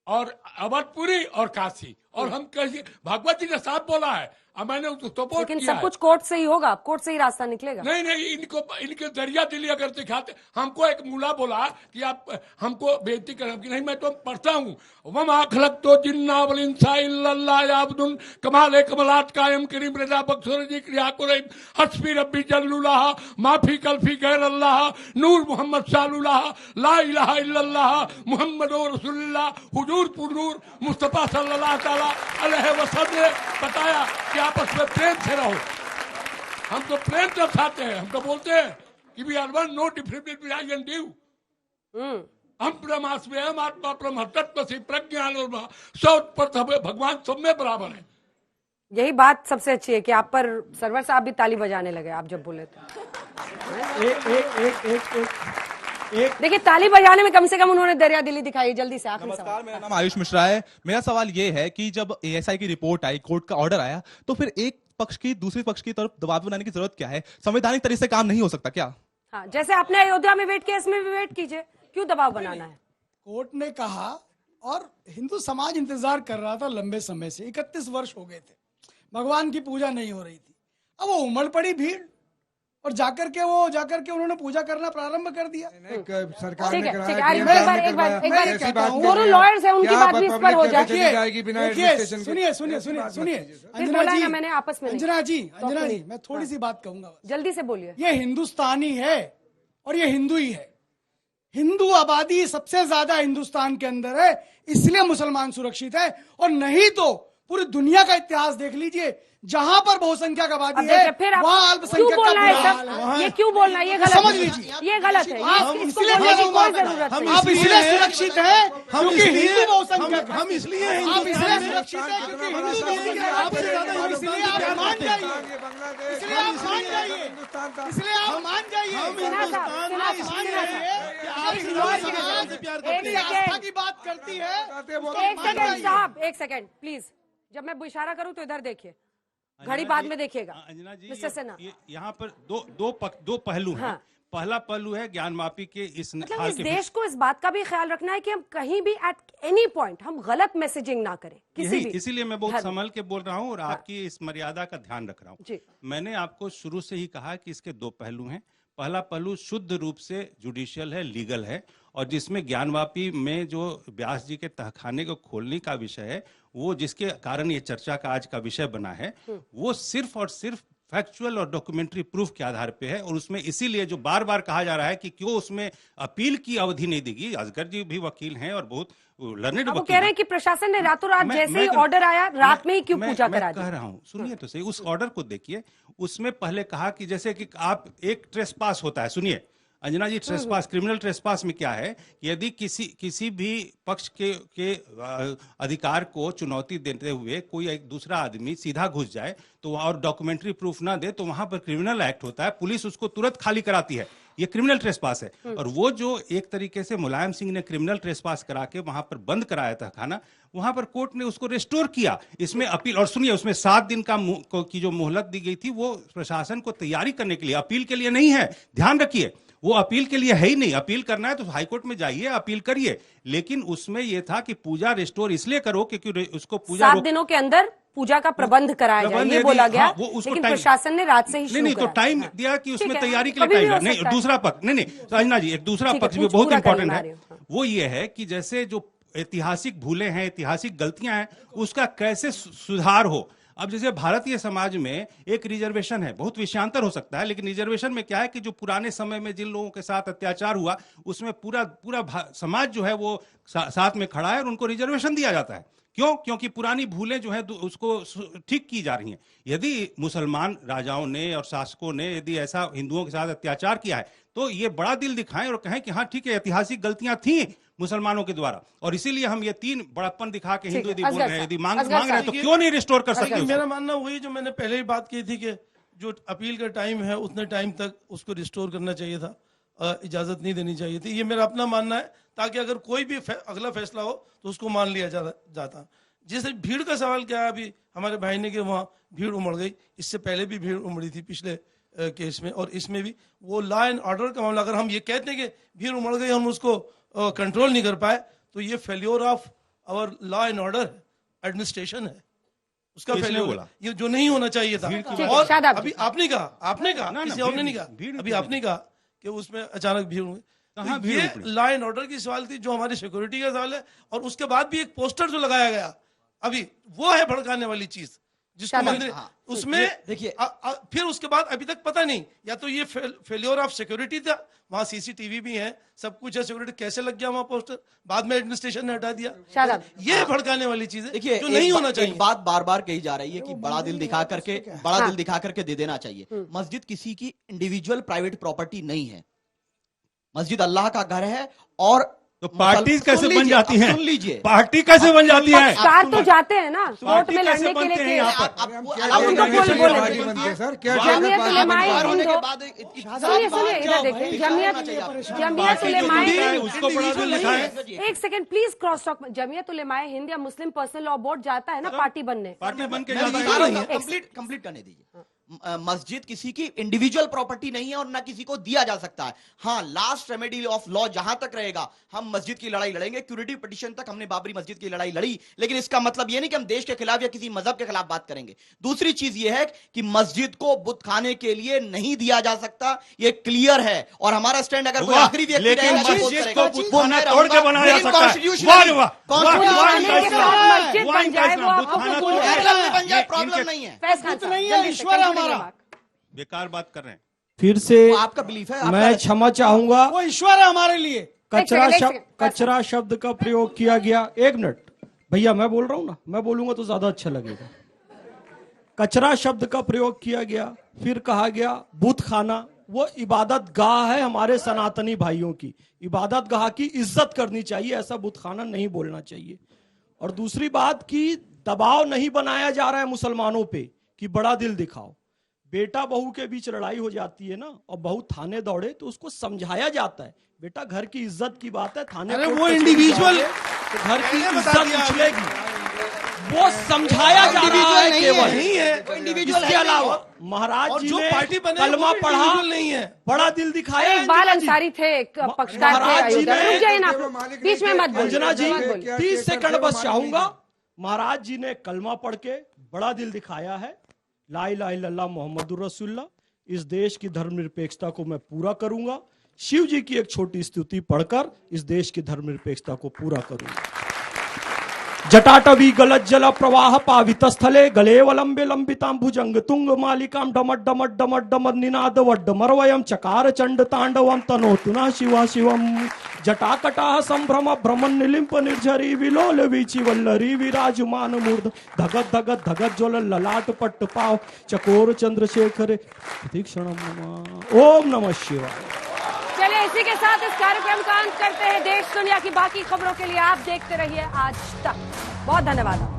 और अवधपुरी और काशी। और हम कहिए भगवत जी ने साफ बोला है, अब मैंने उसको सपोर्ट किया। लेकिन सब कुछ कोर्ट से ही होगा, कोर्ट से ही रास्ता निकलेगा। नहीं नहीं, इनके दरिया दिली अगर दिखाते। हमको एक मुला बोला कि आप हमको बेइज्जती करें कि नहीं, मैं तो पढ़ता हूँ, वमा खलक़्तु जिन्ना वल इंसा इल्ला याबुदुन कमाले कमलात कायम करीम रजा बख्शरजी क्रिया कुरैम हस्बी रब्बी जल्लुल्लाह माफी कल्फी गैर अल्लाह नूर मोहम्मद सालुल्लाह ला इलाहा इल्लल्लाह मुहम्मदुर रसूलुल्लाह हुजूर पुरनूर मुस्तफा सल्लल्लाहु तआला अलैहि वसल्लम ने बताया कि आपस में प्रेम से रहो। हम तो प्रेम दर्शाते हैं, हम तो बोलते हैं कि we are one, no difference between I and you. हम ब्रह्मास्मि हम आत्मा ब्रह्म तत्व से प्रज्ञान और सब पर भगवान सब में बराबर है। यही बात सबसे अच्छी है कि आप पर सरवर साहब भी ताली बजाने लगे आप जब बोले तो। देखिए ताली बजाने में कम से कम उन्होंने दरिया दिली दिखाई। जल्दी से आखिरी सवाल। नमस्कार, मेरा नाम आयुष मिश्रा है। मेरा सवाल ये है कि जब एएसआई की रिपोर्ट आई, कोर्ट का ऑर्डर आया, तो फिर एक पक्ष की दूसरे पक्ष की तरफ दबाव बनाने की जरूरत क्या है? संवैधानिक तरीके से काम नहीं हो सकता क्या? हाँ, जैसे आपने अयोध्या में वेट किया, इसमें भी वेट कीजिए, क्यों दबाव बनाना है? कोर्ट ने कहा और हिंदू समाज इंतजार कर रहा था लंबे समय से, 31 वर्ष हो गए थे, भगवान की पूजा नहीं हो रही थी। अब वो उमड़ पड़ी भीड़ और जाकर के उन्होंने पूजा करना प्रारंभ कर दिया। सरकार ने एक बार दोनों लॉयर्स हैं, उनकी बात भी इस पर हो जाएगी। सुनिए मैंने आपस में अंजना जी मैं थोड़ी सी बात कहूंगा, जल्दी से बोलिए। ये हिंदुस्तानी है और ये हिंदू ही है। हिंदू आबादी सबसे ज्यादा हिंदुस्तान के अंदर है, इसलिए मुसलमान सुरक्षित है। और नहीं तो पूरी दुनिया का इतिहास देख लीजिए, जहां पर बहुसंख्यक आबादी है वहां अल्पसंख्यक का बुरा हाल है। ये क्यों बोलना है? ये गलत समझ लीजिए, ये गलत है। आप इसलिए सुरक्षित है क्योंकि हिंदू बहुसंख्यक है। हम इसलिए सुरक्षित है क्योंकि हिंदू इसलिए आप मान जाइए, इसलिए आप मान जाइए, इसलिए आप मान जाइए आप अपनी आस्था की बात करती है। एक सेकेंड प्लीज, जब मैं इशारा करूं तो इधर देखिए, घड़ी बाद में देखिएगा। अंजना जी, मिस्टर सिन्हा, यहाँ पर दो पहलू हैं। पहला पहलू है ज्ञानवापी के इस मतलब इस देश को इस बात का भी ख्याल रखना है कि हम कहीं भी एट एनी पॉइंट हम गलत मैसेजिंग ना करें किसी भी। इसीलिए मैं बहुत संभल के बोल रहा हूँ और आपकी इस मर्यादा का ध्यान रख रहा हूँ। मैंने आपको शुरू से ही कहा कि इसके 2 पहलू हैं। पहला पहलू शुद्ध रूप से जुडिशियल है, लीगल है, और जिसमें ज्ञानवापी में जो व्यास जी के तहखाने को खोलने का विषय है, वो जिसके कारण ये चर्चा का आज का विषय बना है, वो सिर्फ और सिर्फ फैक्चुअल और डॉक्यूमेंट्री प्रूफ के आधार पे है। और उसमें इसीलिए जो बार बार कहा जा रहा है कि क्यों उसमें अपील की अवधि नहीं देगी। असगर जी भी वकील हैं और बहुत लर्नेड वकील। कह रहे हैं कि प्रशासन ने रातों रात जैसे ही ऑर्डर आया रात में ही क्यों पूजा करा दी। कह रहा हूँ, सुनिए तो सही, उस ऑर्डर को देखिए। उसमें पहले कहा कि जैसे कि आप एक ट्रेसपास होता है, सुनिए अंजना जी, ट्रेसपास, क्रिमिनल ट्रेसपास में क्या है, यदि किसी भी पक्ष के अधिकार को चुनौती देते हुए कोई एक दूसरा आदमी सीधा घुस जाए तो और डॉक्यूमेंट्री प्रूफ ना दे तो वहां पर क्रिमिनल एक्ट होता है, पुलिस उसको तुरंत खाली कराती है। ये क्रिमिनल ट्रेसपास है। और वो जो एक तरीके से मुलायम सिंह ने क्रिमिनल ट्रेसपास करा के वहां पर बंद कराया था खाना, वहां पर कोर्ट ने उसको रिस्टोर किया। इसमें अपील, और सुनिए उसमें 7 दिन की जो मोहलत दी गई थी वो प्रशासन को तैयारी करने के लिए, अपील के लिए नहीं है। ध्यान रखिए, वो अपील के लिए है ही नहीं। अपील करना है तो हाईकोर्ट में जाइए, अपील करिए। लेकिन उसमें यह था कि पूजा रिस्टोर इसलिए करो क्योंकि उसको पूजा 7 दिनों के अंदर पूजा का प्रबंध कराया जाए, ये बोला गया। लेकिन प्रशासन ने रात से ही नहीं तो टाइम दिया कि उसमें तैयारी के लिए टाइम है। नहीं, दूसरा पक्ष नहीं अंजना जी, एक दूसरा पक्ष भी बहुत इंपॉर्टेंट है। वो ये है कि जैसे जो ऐतिहासिक भूलें हैं, ऐतिहासिक गलतियां हैं, उसका कैसे सुधार हो। अब जैसे भारतीय समाज में एक रिजर्वेशन है, बहुत विषयांतर हो सकता है, लेकिन रिजर्वेशन में क्या है कि जो पुराने समय में जिन लोगों के साथ अत्याचार हुआ उसमें पूरा समाज जो है वो साथ में खड़ा है और उनको रिजर्वेशन दिया जाता है। क्यों? क्योंकि पुरानी भूलें जो है उसको ठीक की जा रही हैं। यदि मुसलमान राजाओं ने और शासकों ने यदि ऐसा हिंदुओं के साथ अत्याचार किया है तो ये बड़ा दिल दिखाएं और कहें कि हाँ ठीक है, ऐतिहासिक गलतियां थी मुसलमानों के द्वारा, और इसीलिए हम ये 3 बड़प्पन दिखा के हिंदू यदि बोल रहे हैं, यदि मांग रहे हैं तो क्यों नहीं रिस्टोर कर सकते? मेरा मानना वही जो मैंने पहले ही बात की थी कि जो अपील का टाइम है उतने टाइम तक उसको रिस्टोर करना चाहिए था, इजाजत नहीं देनी चाहिए थी। ये मेरा अपना मानना है, ताकि अगर कोई भी अगला फैसला हो तो उसको मान लिया जाता। जैसे भीड़ का सवाल क्या है, अभी हमारे भाई ने कि वहाँ भीड़ उमड़ गई, इससे पहले भी भीड़ उमड़ी थी पिछले केस में, और इसमें भी वो लॉ एंड ऑर्डर का मामला। अगर हम ये कहते हैं कि भीड़ उमड़ गई, हम उसको कंट्रोल नहीं कर पाए, तो ये failure of our law and order administration है, उसका फेल्योर, ये जो नहीं होना चाहिए था। और अभी आपने कहा किसी और ने नहीं कहा, अभी आपने कहा कि उसमें अचानक भीड़ हुई, तो ये लॉ एंड ऑर्डर की सवाल थी, जो हमारी सिक्योरिटी का सवाल है। और उसके बाद भी एक पोस्टर जो लगाया गया अभी, वो है भड़काने वाली चीज, जिसको मंदिर उसमें देखिए, फिर उसके बाद अभी तक पता नहीं, या तो ये फेलियर ऑफ सिक्योरिटी था, वहां सीसीटीवी भी है, सब कुछ है, सिक्योरिटी कैसे लग गया वहां पोस्टर, बाद में एडमिनिस्ट्रेशन ने हटा दिया। ये भड़काने वाली चीज है, देखिए जो नहीं होना चाहिए। बात बार बार कही जा रही है कि बड़ा दिल दिखा करके दे देना चाहिए। मस्जिद किसी की इंडिविजुअल प्राइवेट प्रॉपर्टी नहीं है, मस्जिद अल्लाह का घर है। और तो पार्टी कैसे बन जाती है? सुन लीजिए, पार्टी कैसे बन जाती है? पक्षकार तो जाते हैं ना कोर्ट में लड़ने के लिए। जमीयत उलेमाए हिंद, एक second please, cross talk. Jamiat Ulemae Hind या मुस्लिम पर्सनल लॉ बोर्ड जाता है ना पार्टी बनने, पार्टी बन के कंप्लीट करने दीजिए। मस्जिद किसी की इंडिविजुअल प्रॉपर्टी नहीं है और ना किसी को दिया जा सकता है। हाँ, लास्ट रेमेडी ऑफ लॉ जहां तक रहेगा, हम मस्जिद की लड़ाई लड़ेंगे। क्यूरेटिव पिटीशन तक हमने बाबरी मस्जिद की लड़ाई लड़ी, लेकिन इसका मतलब यह नहीं कि हम देश के खिलाफ या किसी मजहब के खिलाफ बात करेंगे। दूसरी चीज यह है कि मस्जिद को बुत खाने के लिए नहीं दिया जा सकता, यह क्लियर है। और हमारा स्टैंड, अगर कोई आखिरी व्यक्ति प्रॉब्लम नहीं है, बेकार बात कर रहे हैं। फिर से आपका बिलीफ है, मैं क्षमा चाहूंगा, वो ईश्वर है हमारे लिए। कचरा शब्द का प्रयोग किया गया। 1 मिनट भैया, मैं बोल रहा हूं ना, मैं बोलूंगा तो ज्यादा अच्छा लगेगा। कचरा शब्द का प्रयोग किया गया, फिर कहा गया बूथ खाना। वो इबादत गाह है हमारे सनातनी भाइयों की, इबादत गाह की इज्जत करनी चाहिए, ऐसा बूथ खाना नहीं बोलना चाहिए। और दूसरी बात की दबाव नहीं बनाया जा रहा है मुसलमानों पे कि बड़ा दिल दिखाओ। बेटा बहू के बीच लड़ाई हो जाती है ना, और बहू थाने दौड़े तो उसको समझाया जाता है, बेटा घर की इज्जत की बात है, थाने वो इंडिविजुअल तो घर की इज्जत उछलेगी, वो समझाया जा रहा है केवल। इसके अलावा महाराज जी ने कलमा पढ़ा नहीं है, बड़ा दिल दिखाया। इकबाल अंसारी थे पक्षकार, महाराज जी ने बीच में मत अंजना जी 30 सेकंड बस चाहूंगा। महाराज जी ने कलमा पढ़ के बड़ा दिल दिखाया है, ला इलाहा इल्लल्लाह मुहम्मदुर रसूलुल्लाह। इस देश की धर्मनिरपेक्षता को मैं पूरा करूंगा। शिव जी की एक छोटी स्तुति पढ़कर इस देश की धर्मनिरपेक्षता को पूरा करूंगा। जटाटवी गलत जल प्रवाह पावित स्थले गलेवलंबे लंबितां भुजंग तुंग मालिकां डमट डमट डमट डमट निनाद वड्ड मरवयं चकार चंड तांडवं तनोतु न शिवा शिवम। जटाकटाह संभ्रम भ्रमण निलिंप निर्झरी विलोल वीची वल्लरी विराजमान मूर्ध धगत धगत धगत ज्वल ललाट पट्ट पाव चकोर चंद्रशेखर प्रतीक्षणम नमः। ओम नमः शिवाय। चलिए इसी के साथ इस कार्यक्रम का अंत करते हैं। देश दुनिया की बाकी खबरों के लिए आप देखते रहिए आज तक। बहुत धन्यवाद।